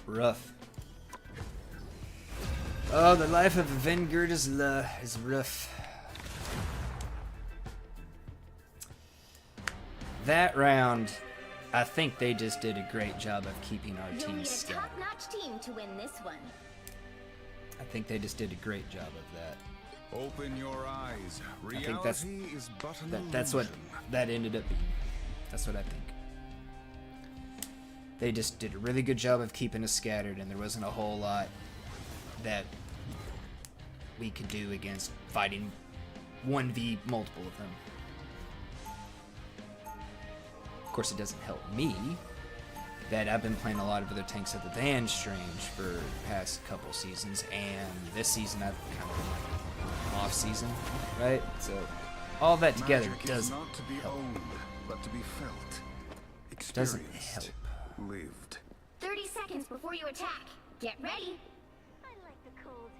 Rough. Oh, the life of a Vanguard is rough. That round, I think they just did a great job of keeping our You'll team need a scattered. top-notch team to win this one. I think they just did a great job of that. Open your eyes. I think that's Reality is but an that's what illusion. that ended up being. That's what I think. They just did a really good job of keeping us scattered, and there wasn't a whole lot that we could do against fighting 1v multiple of them. Of course, it doesn't help me that I've been playing a lot of other tanks other than Strange for the past couple seasons, and this season I've kind of been like off season, right? So all that together Magic is doesn't not to be help. owned, but to be felt. Doesn't Experienced. help. Lived. 30 seconds before you attack. Get ready. I like the cold.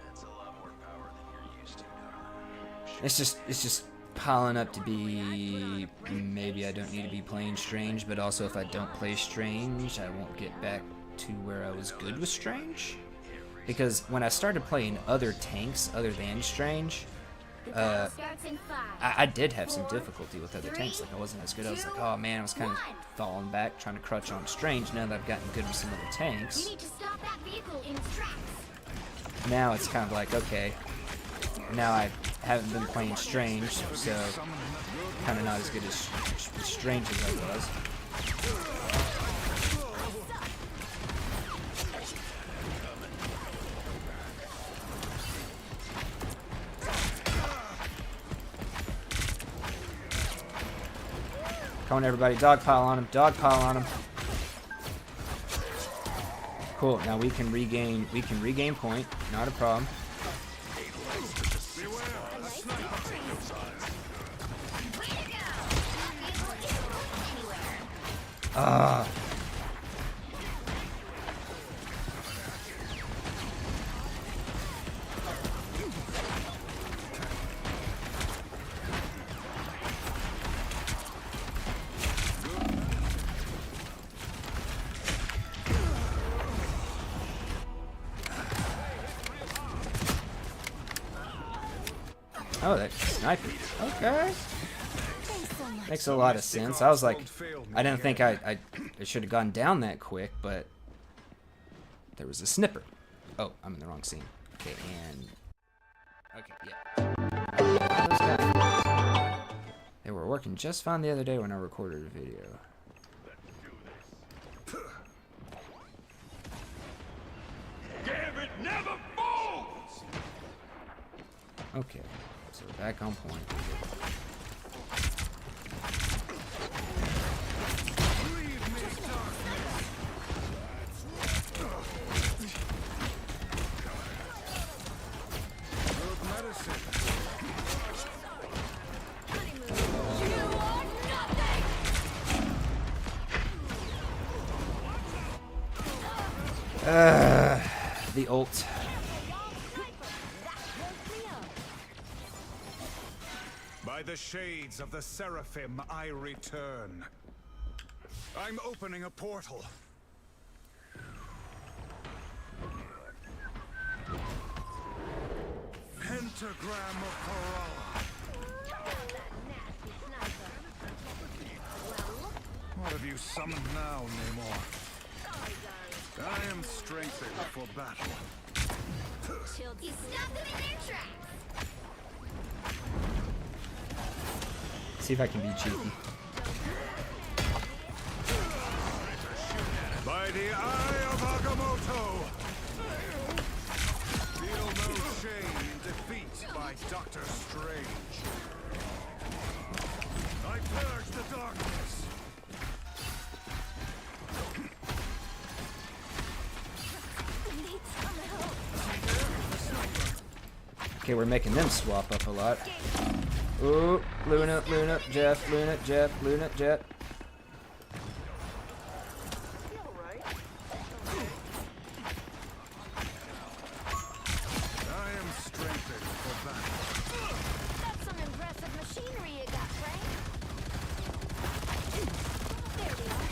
That's a lot more power than you're used to, darling. It's just piling up to be maybe I don't need to be playing Strange, but also if I don't play Strange, I won't get back to where I was good with Strange. Because when I started playing other tanks other than Strange, The battle starts in 5. I did have some difficulty with other tanks. Like I wasn't as good. I was like, oh man, I was kind of 1. falling back, trying to crutch on Strange. Now that I've gotten good with some other You tanks, need to stop that vehicle in its tracks. now it's kind of like, okay, now I haven't been playing Strange, so kind of not as good as Strange as I was. Come on, everybody, dogpile on him, dogpile on him. Cool. Now we can regain point. Not a problem. Ah. Oh, that sniper. Okay. Makes a lot of sense. I was like, I didn't think I should have gone down that quick, but there was a snipper. Oh, I'm in the wrong scene. Okay, and okay, yeah. Those guys, they were working just fine the other day when I recorded a video. Gambit never falls! Okay, so we're back on point. The ult. By the shades of the Seraphim, I return. I'm opening a portal. Pentagram of Coralla. What have you summoned now, Namor? I am strengthened for battle. You stop them in their tracks. See if I can be cheeky. By the eye of Agamotto! Feel no shame in defeat by Doctor Strange. I purge the darkness! Okay, we're making them swap up a lot. Ooh, Luna, Jeff, Luna, Jeff. I am strengthened for battle. That's some impressive machinery you got, Frank. There we are.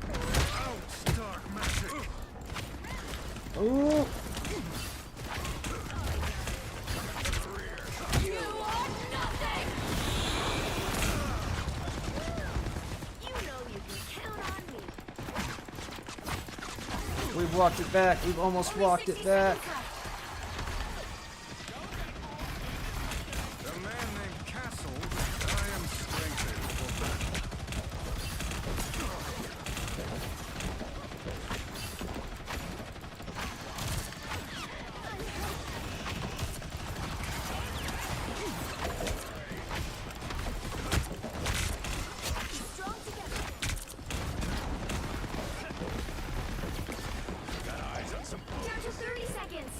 Out, dark magic! Ooh. You are nothing! We've walked it back. We've almost walked it back. A man named Causal, I am strengthened for battle. Down to 30 seconds.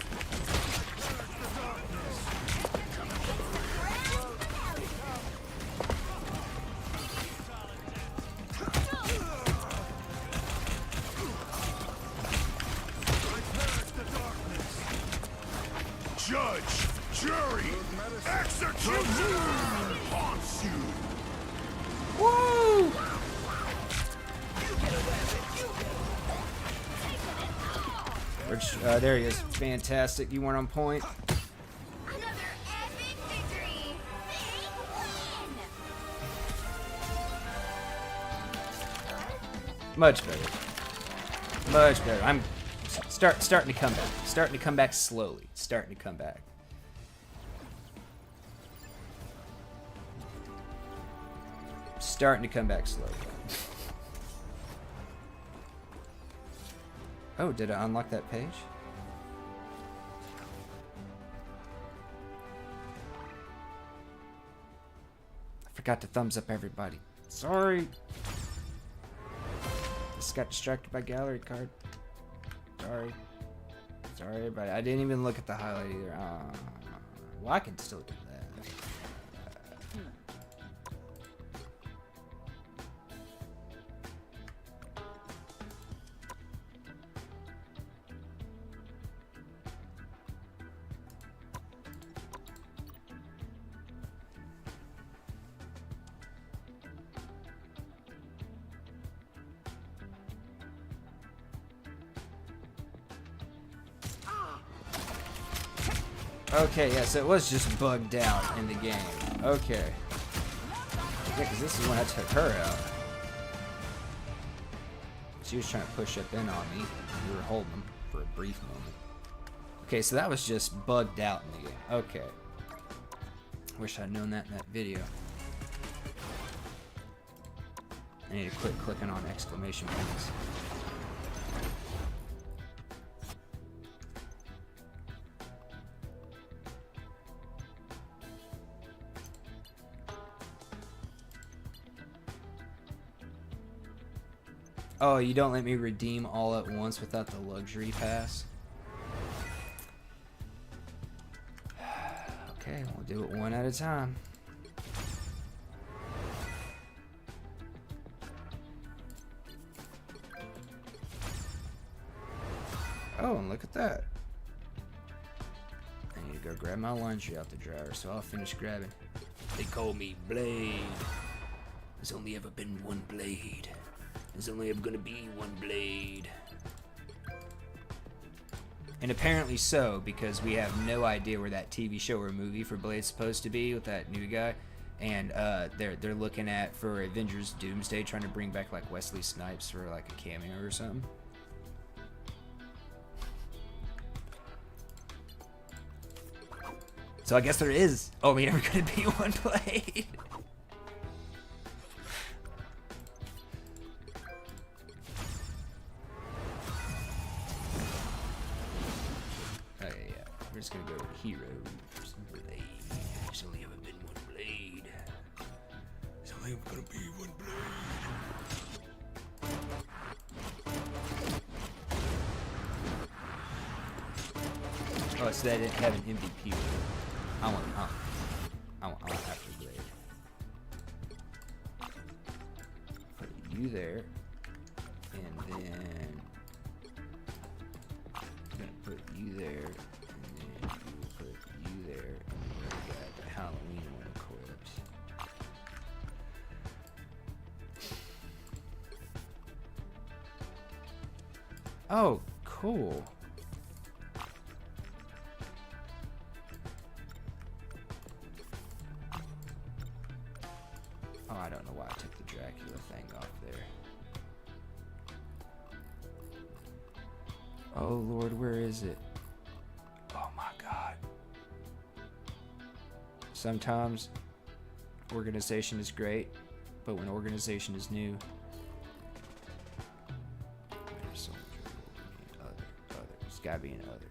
Judge, jury, executioner haunts you. Woo! There he is. Fantastic. You weren't on point. Another epic victory. Big win. Much better. Much better. I'm starting to come back. Starting to come back slowly. Starting to come back. Starting to come back slowly. Oh, did I unlock that page? I forgot to thumbs up everybody. Sorry. Just got distracted by gallery card. Sorry. Sorry, everybody. I didn't even look at the highlight either. Well, I can still do that. Okay, yeah, so it was just bugged out in the game. Okay. Yeah, because this is when I took her out. She was trying to push up in on me. We were holding them for a brief moment. Okay, so that was just bugged out in the game. Okay. Wish I'd known that in that video. I need to quit clicking on exclamation points. Oh, you don't let me redeem all at once without the luxury pass? Okay, we'll do it one at a time. Oh, and look at that. I need to go grab my laundry out the dryer, so I'll finish grabbing. They call me Blade. There's only ever been one blade. There's only ever gonna be one blade. And apparently so, because we have no idea where that TV show or movie for Blade's supposed to be with that new guy. And they're looking at, for Avengers Doomsday, trying to bring back like Wesley Snipes for like a cameo or something. So I guess there is only ever gonna be one Blade. We're just gonna go heroes. Blade. There's only ever been one blade. There's only ever gonna be one blade. Oh, so they didn't have an MVP. I want after blade. Put you there, and then I'm gonna put you there. Halloween one equipped. Oh, cool. Oh, I don't know why I took the Dracula thing off there. Oh Lord, where is it? Oh my God. Sometimes organization is great, but when organization is new, there's gotta be an other.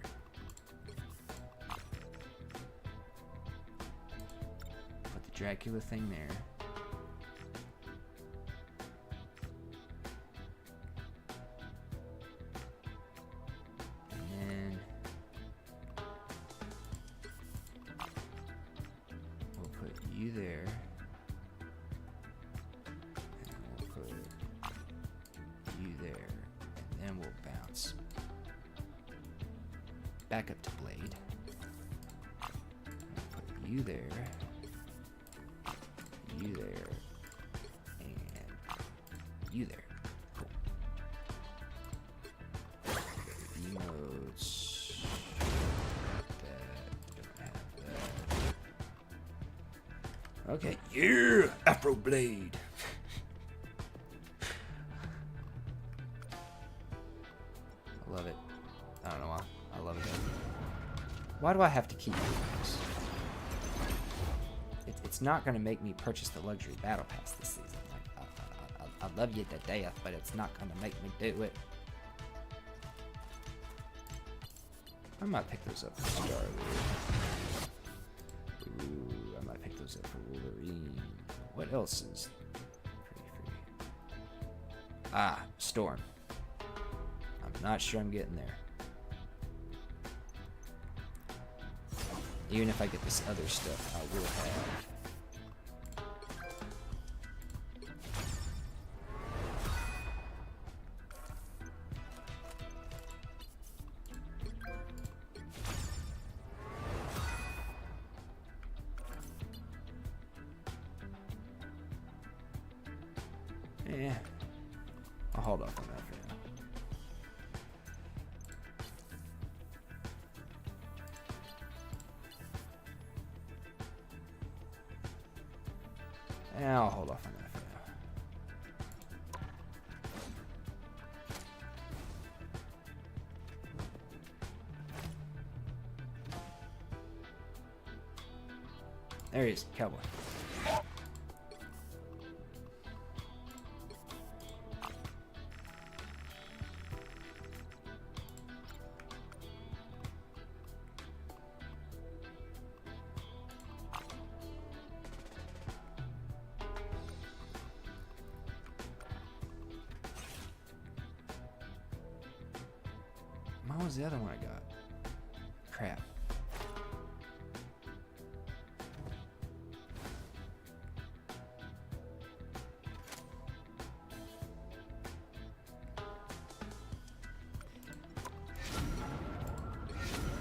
Put the Dracula thing there. You there, and we'll put you there, and then we'll bounce back up to Blade. We'll put you there, and you there. Cool. Emotes. Okay, yeah, Afro Blade. I love it. I don't know why. I love it. Why do I have to keep doing this? It's not going to make me purchase the luxury battle pass this season. Like, I love you to death, but it's not going to make me do it. I might pick those up for Star Wars. Ooh, I might pick those up for Wolverine. What else is free? Ah, Storm. I'm not sure I'm getting there. Even if I get this other stuff, I will have. Yeah, I'll hold off on that for now. Yeah, I'll hold off on that for now. There he is, Cowboy. What was the other one I got? Crap.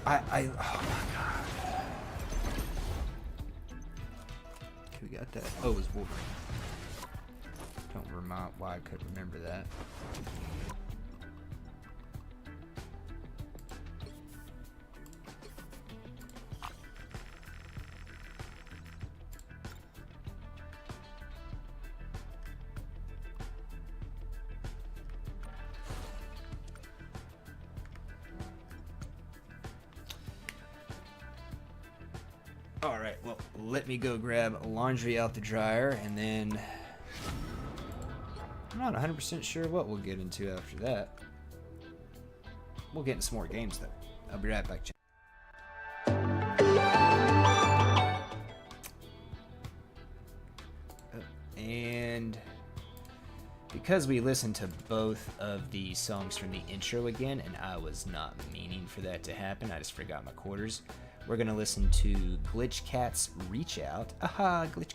Oh my God. Okay, we got that. Oh, it was Wolverine. Don't remember why I couldn't remember that. Alright, well, let me go grab laundry out the dryer, and then I'm not 100% sure what we'll get into after that. We'll get into some more games, though. I'll be right back, chat. And because we listened to both of the songs from the intro again, and I was not meaning for that to happen, I just forgot my quarters. We're gonna listen to Glitch Cat's Reach Out. Aha, Glitch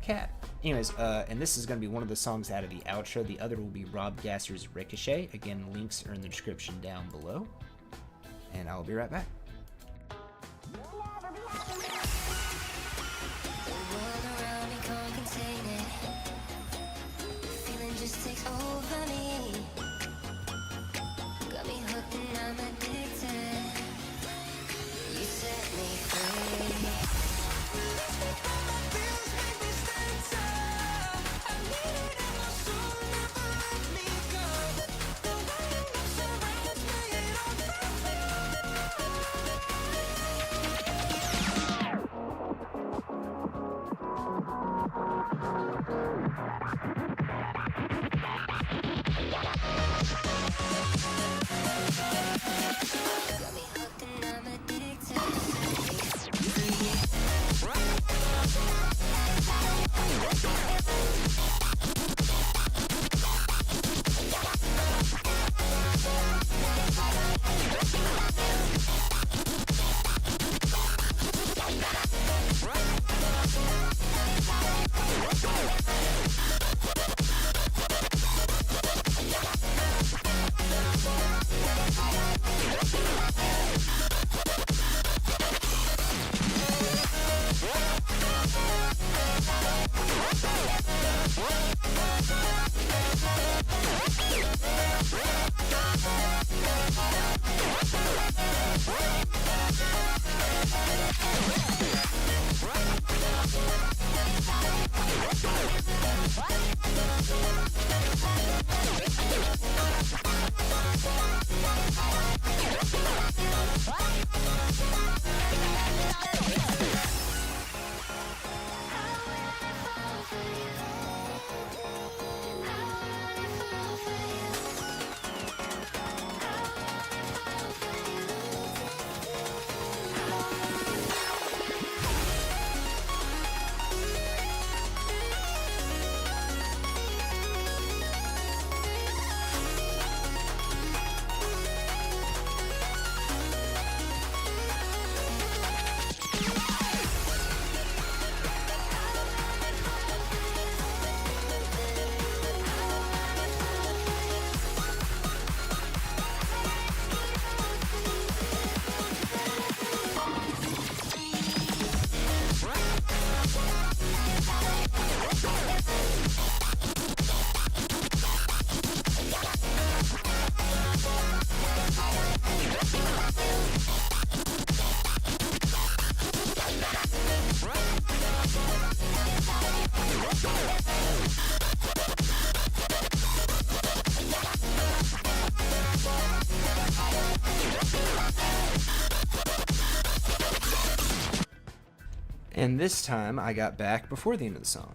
Cat. Anyways, and this is gonna be one of the songs out of the outro. The other will be Rob Gasser's Ricochet. Again, links are in the description down below. And I'll be right back. And this time I got back before the end of the song.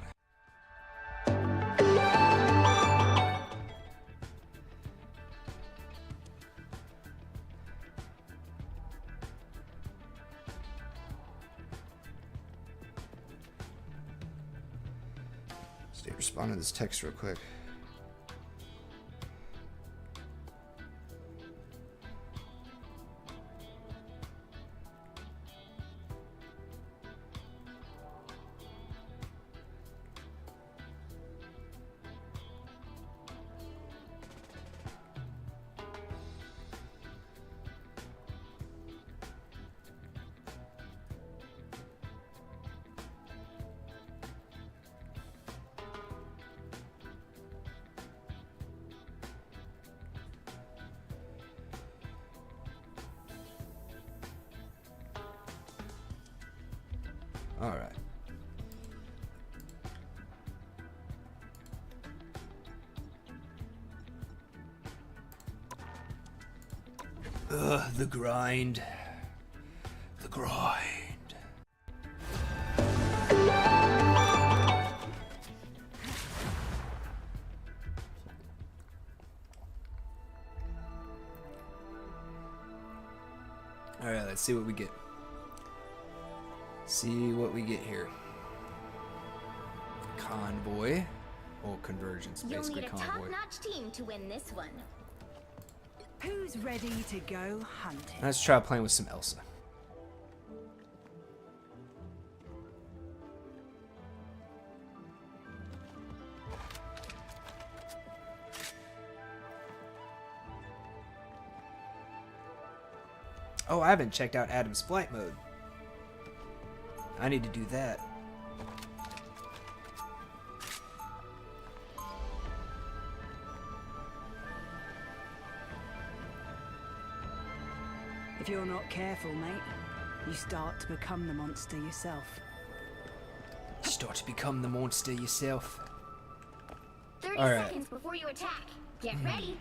Just respond to this text real quick. All right. The grind. The grind. All right, let's see what we get. See what we get here. Convoy. Oh, convergence. You'll Basically need a convoy. top-notch team to win this one. Who's ready to go hunting? Let's try playing with some Elsa. Oh, I haven't checked out Adam's flight mode. I need to do that. If you're not careful, mate, you start to become the monster yourself. Start to become the monster yourself. 30 All right. seconds before you attack. Get ready.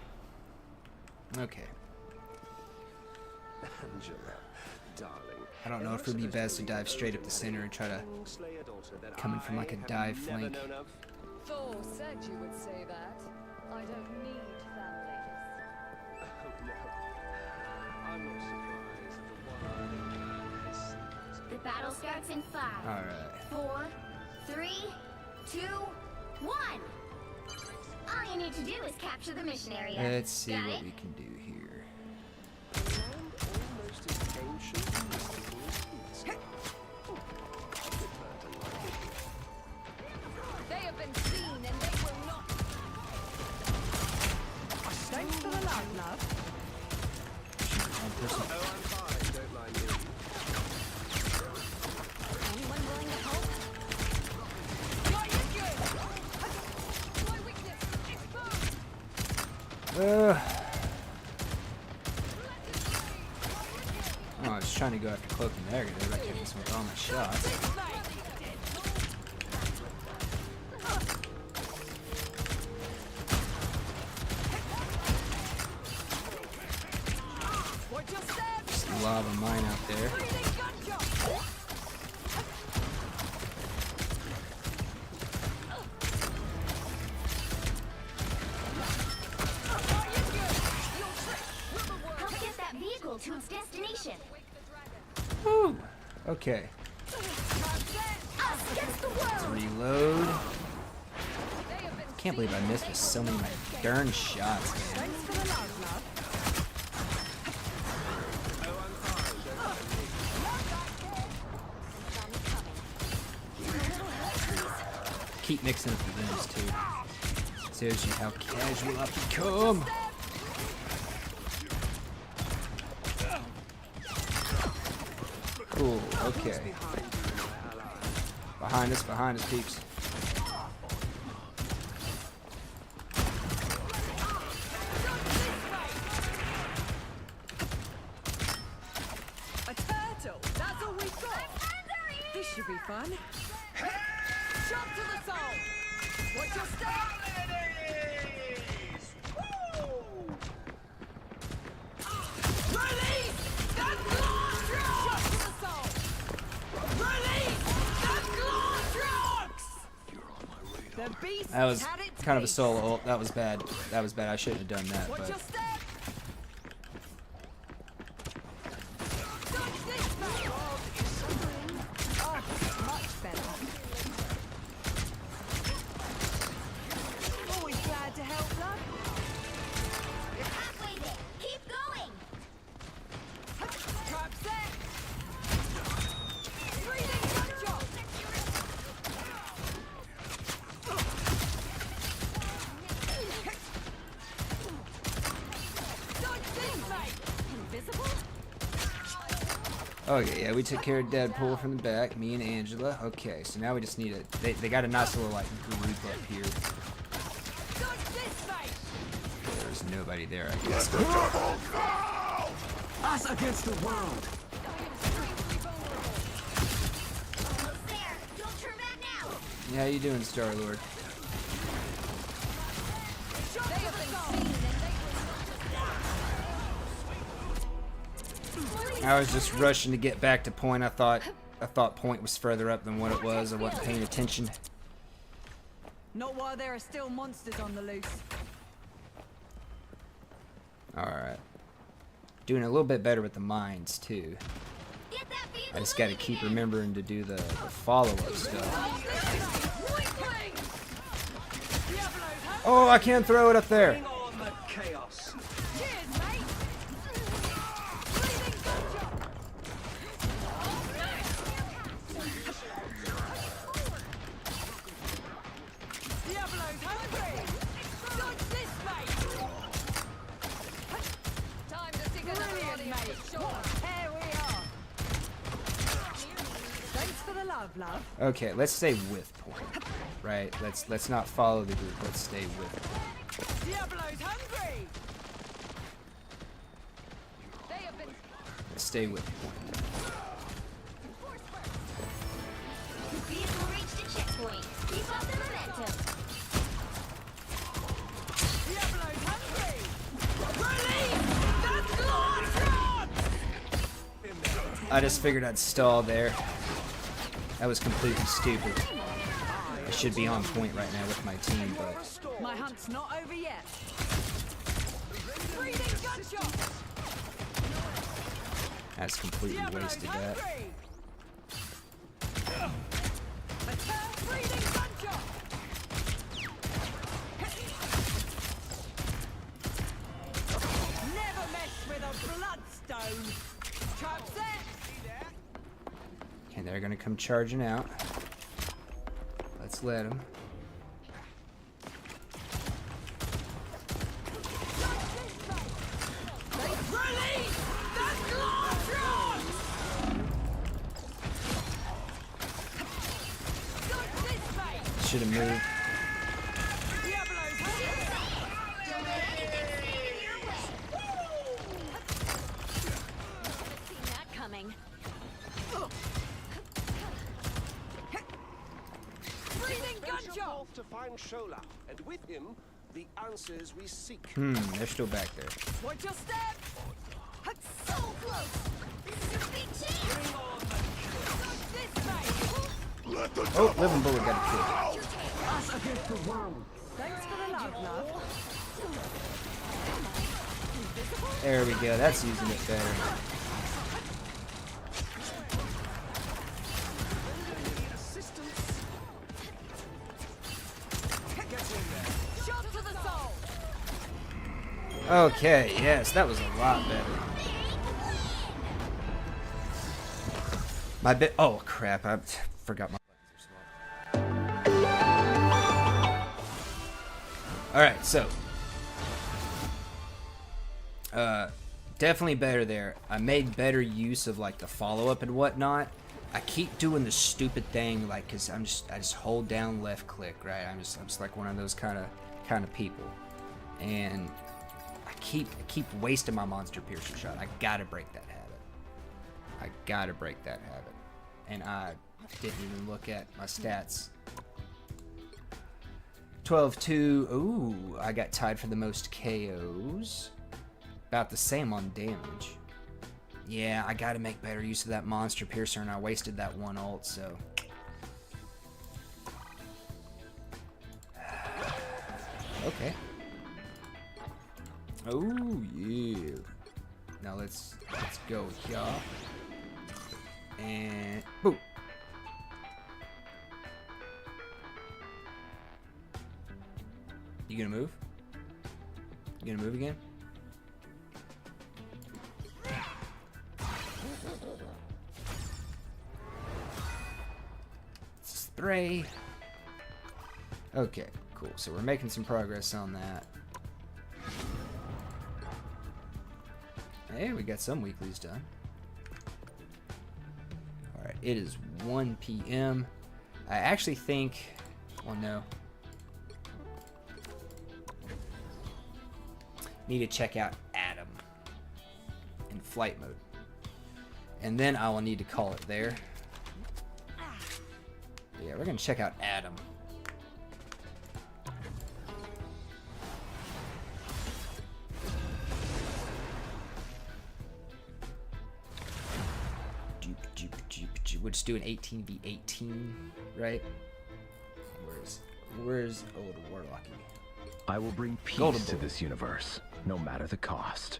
Okay. Angela, darling. I don't know if it would be best to dive straight up the center and try to come in from like a dive flank. Thor said you would say that. I don't need I'm not surprised at The battle starts in 5, All right. 4, 3, 2, 1. All you need to do is capture the mission area. Let's see Got what it? we can do here. almost as ancient as mystical as pizza. They have been seen and they will not. Thanks for the love. Oh, I'm fine, don't mind me. Anyone willing to help? Why you good? My weakness exposed. Oh, I was trying to go after Cloak and Dagger there, but I kept this with all my shots. Just a lot of mine out there. Help get that vehicle to its destination. Woo! Okay. Us against the world. Reload. Can't believe I missed with so many of my darn shots, man. Thanks for the love. Keep mixing up the limbs too. Shows you how casual I've become. Cool, okay. Behind us, peeps. A turtle. That's all we've got. This should be fun. Shot to the soul. Watch your step. Release! That's shot to the soul. Release! The beast That was had its kind of a piece. solo ult. That was bad. That was bad. I shouldn't have done that, Watch your but step. Dodge this back. Oh, much better. Always glad to help, love. You're halfway there. Keep going. Trap set. Breathing gunshot. Dodge this, mate. Invisible? okay, yeah, we took care of Deadpool from the back. Me and Angela. Okay, so now we just need a. They got a nice little like group up here. Dodge this, mate. There's nobody there, I guess. Us against the world. Almost there. Don't turn back now. Yeah, how you doing, Star Lord? Shot to the soul. I was just rushing to get back to point. I thought point was further up than what it was. I wasn't paying attention. Not while there are still monsters on the loose. All right, doing a little bit better with the mines too. Get that vehicle I just got to moving keep again. remembering to do the follow-up stuff. Oh, I can't throw it up there. Bring on the chaos. Cheers, mate. Breathing gunshot. Diablo's hungry. Dodge this, mate. Time to sing another Brilliant, volley mate. of shore. Here we are. Thanks for the love, love. Okay, let's stay with point. Right? Let's not follow the group. Let's stay with point. Diablo's hungry. They have been Let's stay with point. Vehicle reached a checkpoint. Keep up the momentum. Diablo's hungry. Release the Bloodstone. I just figured I'd stall there. That was completely stupid. I should be on point right now with my team, but My hunt's not over yet. Breathing gunshot. that's completely Diablo's wasted that. hungry. Attack breathing gunshot. Never mess with a bloodstone. Trap set. Okay, they're gonna come charging out. Let's let them. Release the Bloodstone. Dodge this, mate. Should have moved. Diablo's hungry. Don't let anything stand in your way. Seen that coming. Breathing gunshot. To find Shola, and with him, the answers we seek. They're still back there. Watch your step. So close. This is your big chance. Dodge this, mate. Oh, Living Bullet got a Us against the world. Thanks for the love, love. kill. There we go. That's using it better. Shot to the soul. Okay, yes, that was a lot better. My bit. Oh crap! I forgot my buttons are slow. All right, so definitely better there. I made better use of like the follow up and whatnot. I keep doing the stupid thing like because I just hold down left click, right? I'm just like one of those kind of people, and I keep wasting my monster piercer shot. I gotta break that habit. I gotta break that habit. And I didn't even look at my stats. 12-2. Ooh, I got tied for the most KOs. About the same on damage. Yeah, I gotta make better use of that monster piercer, and I wasted that one ult, so. Okay. Oh yeah. Now let's go here. And boom. You gonna move? You gonna move again? Spray. Okay, cool. So we're making some progress on that. Hey, we got some weeklies done. Alright, it is 1 p.m. I actually think... Well, no. Need to check out Adam in flight mode. And then I will need to call it there. But yeah, we're going to check out Adam. We'll just do an 18v18, right? Where's old Warlocky? I will bring peace to this universe, no matter the cost.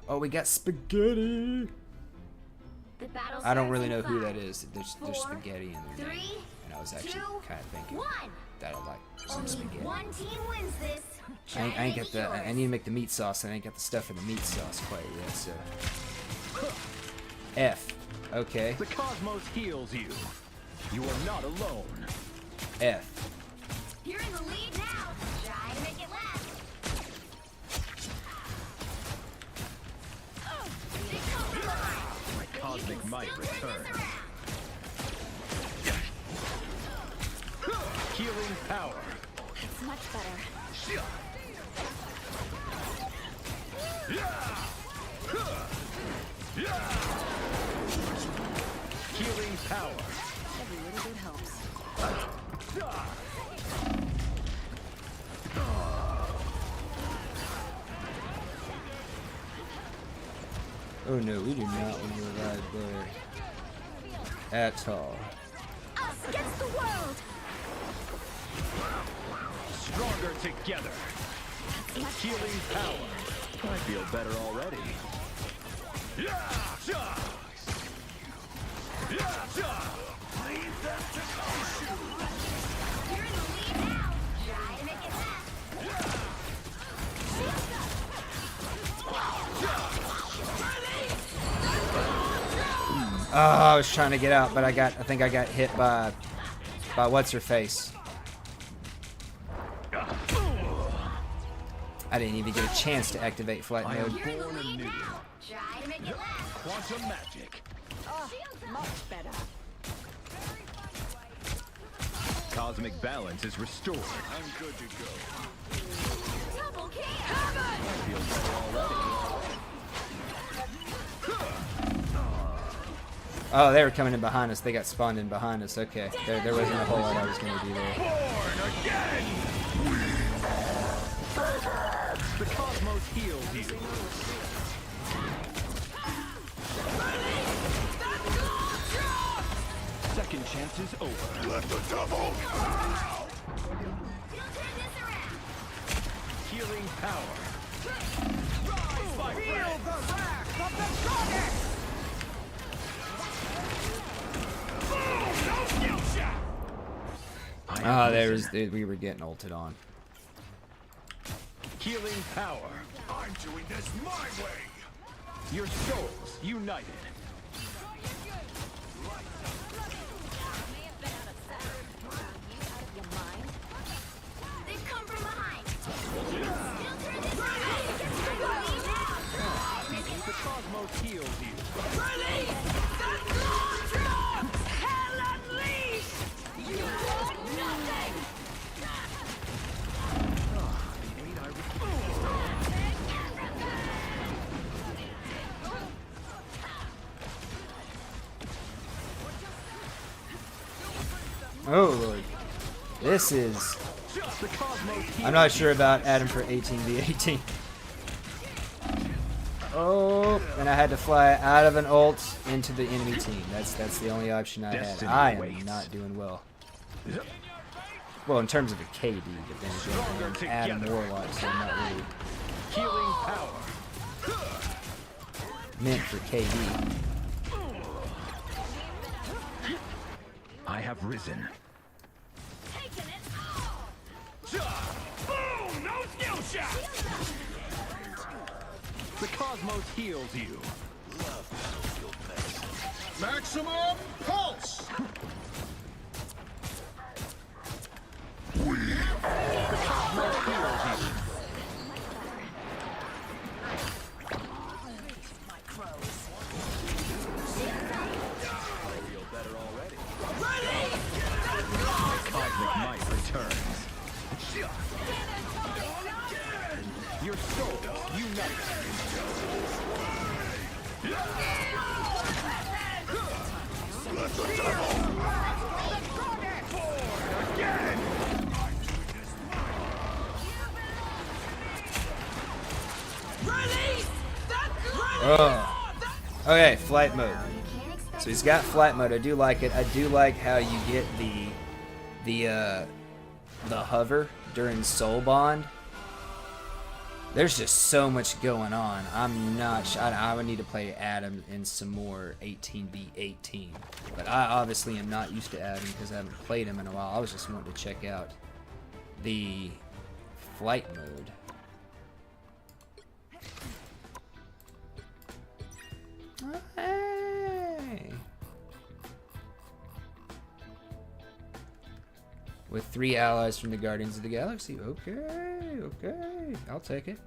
Oh, we got spaghetti. The battle I don't really starts know in who that 5, is. There's 4, spaghetti in their name, 3, and I was actually 2, kind of thinking 1. that I'd like some Only spaghetti. one team wins this. I ain't got the. I need to make the meat sauce. And I ain't got the stuff in the meat sauce quite yet. So F. Okay. The cosmos heals you. You are not alone. F. You're in the lead now. Try to make it last. They come from behind. My cosmic might Still turn return. this around. Healing power. It's much better. Healing power. Every little bit helps. Oh no, we do not want to ride there at all. Us against the world. Stronger together. Healing power. I feel better already. You're in the lead now. Try to make it last. Oh, I was trying to get out, but I think I got hit by what's her face. I didn't even get a chance to activate flight I am mode. You're in the born lead anew. now. Try to make it last. Quantum magic. Much better. Cosmic balance is restored. I'm good to go. Double kill. I feel better already. Oh, they were coming in behind us. They got spawned in behind us. Okay, there wasn't a whole lot I was going to do there. Born again! The cosmos heals you. Second chance is over. Let the double. You'll turn this around. Healing power. Feel the wrath of the goddess! Oh, we were getting ulted on. Healing power. I'm doing this my way. Your souls united. They've come from behind. Still turn this around. You're in the lead now. The cosmos heals you. Hell unleashed. You want nothing. Oh lord, this is. The cosmos I'm not sure about Adam for 18v18. Oh, and I had to fly out of an ult into the enemy team. That's the only option I had. Destiny I am waits. not doing well. Well, in terms of a KD, but then again, Adam Warlock, so I'm not really Healing power. meant for KD. I have risen. Boom! No skill shot! The cosmos heals you. Maximum pulse! Cosmic might returns. Your soul unites. Oh. Okay, flight mode. So he's got flight mode. I do like it. I do like how you get the hover during Soul Bond. There's just so much going on. I'm not sure. I would need to play Adam in some more 18v18. But I obviously am not used to Adam because I haven't played him in a while. I was just wanting to check out the flight mode. Hey. With 3 allies from the Guardians of the Galaxy. Okay, okay. I'll take it.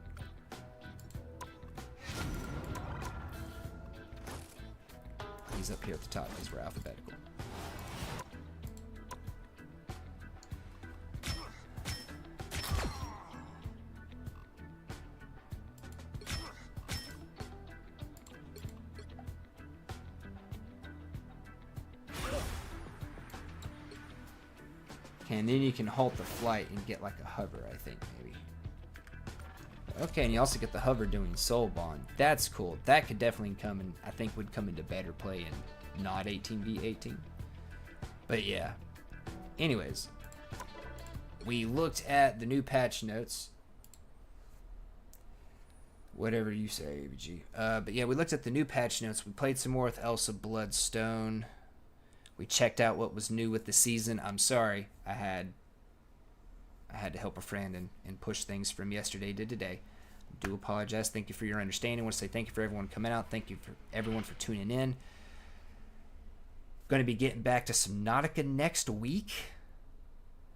He's up here at the top because we're alphabetical. Okay, and then you can halt the flight and get like a hover, I think, maybe. Okay, and you also get the hover doing Soul Bond. That's cool. That could definitely come in, I think would come into better play in not 18v18. But yeah. Anyways, we looked at the new patch notes. Whatever you say, ABG. But yeah, we looked at the new patch notes. We played some more with Elsa Bloodstone. We checked out what was new with the season. I'm sorry, I had to help a friend and push things from yesterday to today. I do apologize. Thank you for your understanding. I want to say thank you for everyone coming out. Thank you for everyone for tuning in. Going to be getting back to Subnautica next week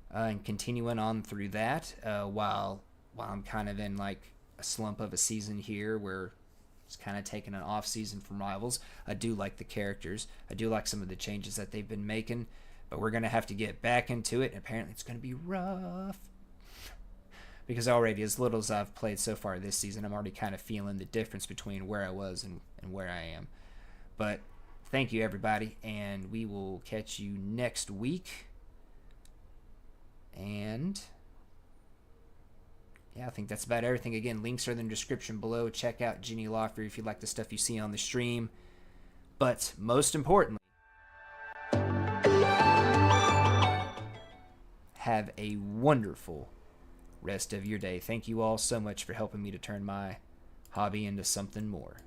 and continuing on through that while I'm kind of in like a slump of a season here where it's kind of taking an off season from Rivals. I do like the characters. I do like some of the changes that they've been making, but we're going to have to get back into it. And apparently it's going to be rough because already as little as I've played so far this season, I'm already kind of feeling the difference between where I was and where I am. But thank you, everybody, and we will catch you next week. And yeah, I think that's about everything. Again, links are in the description below. Check out Ginny Loffer if you like the stuff you see on the stream. But most importantly, have a wonderful rest of your day. Thank you all so much for helping me to turn my hobby into something more.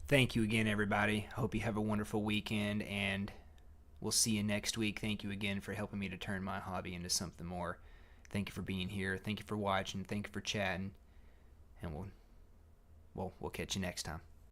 Thank you again, everybody. Hope you have a wonderful weekend, and we'll see you next week. Thank you again for helping me to turn my hobby into something more. Thank you for being here. Thank you for watching. Thank you for chatting. And we'll catch you next time.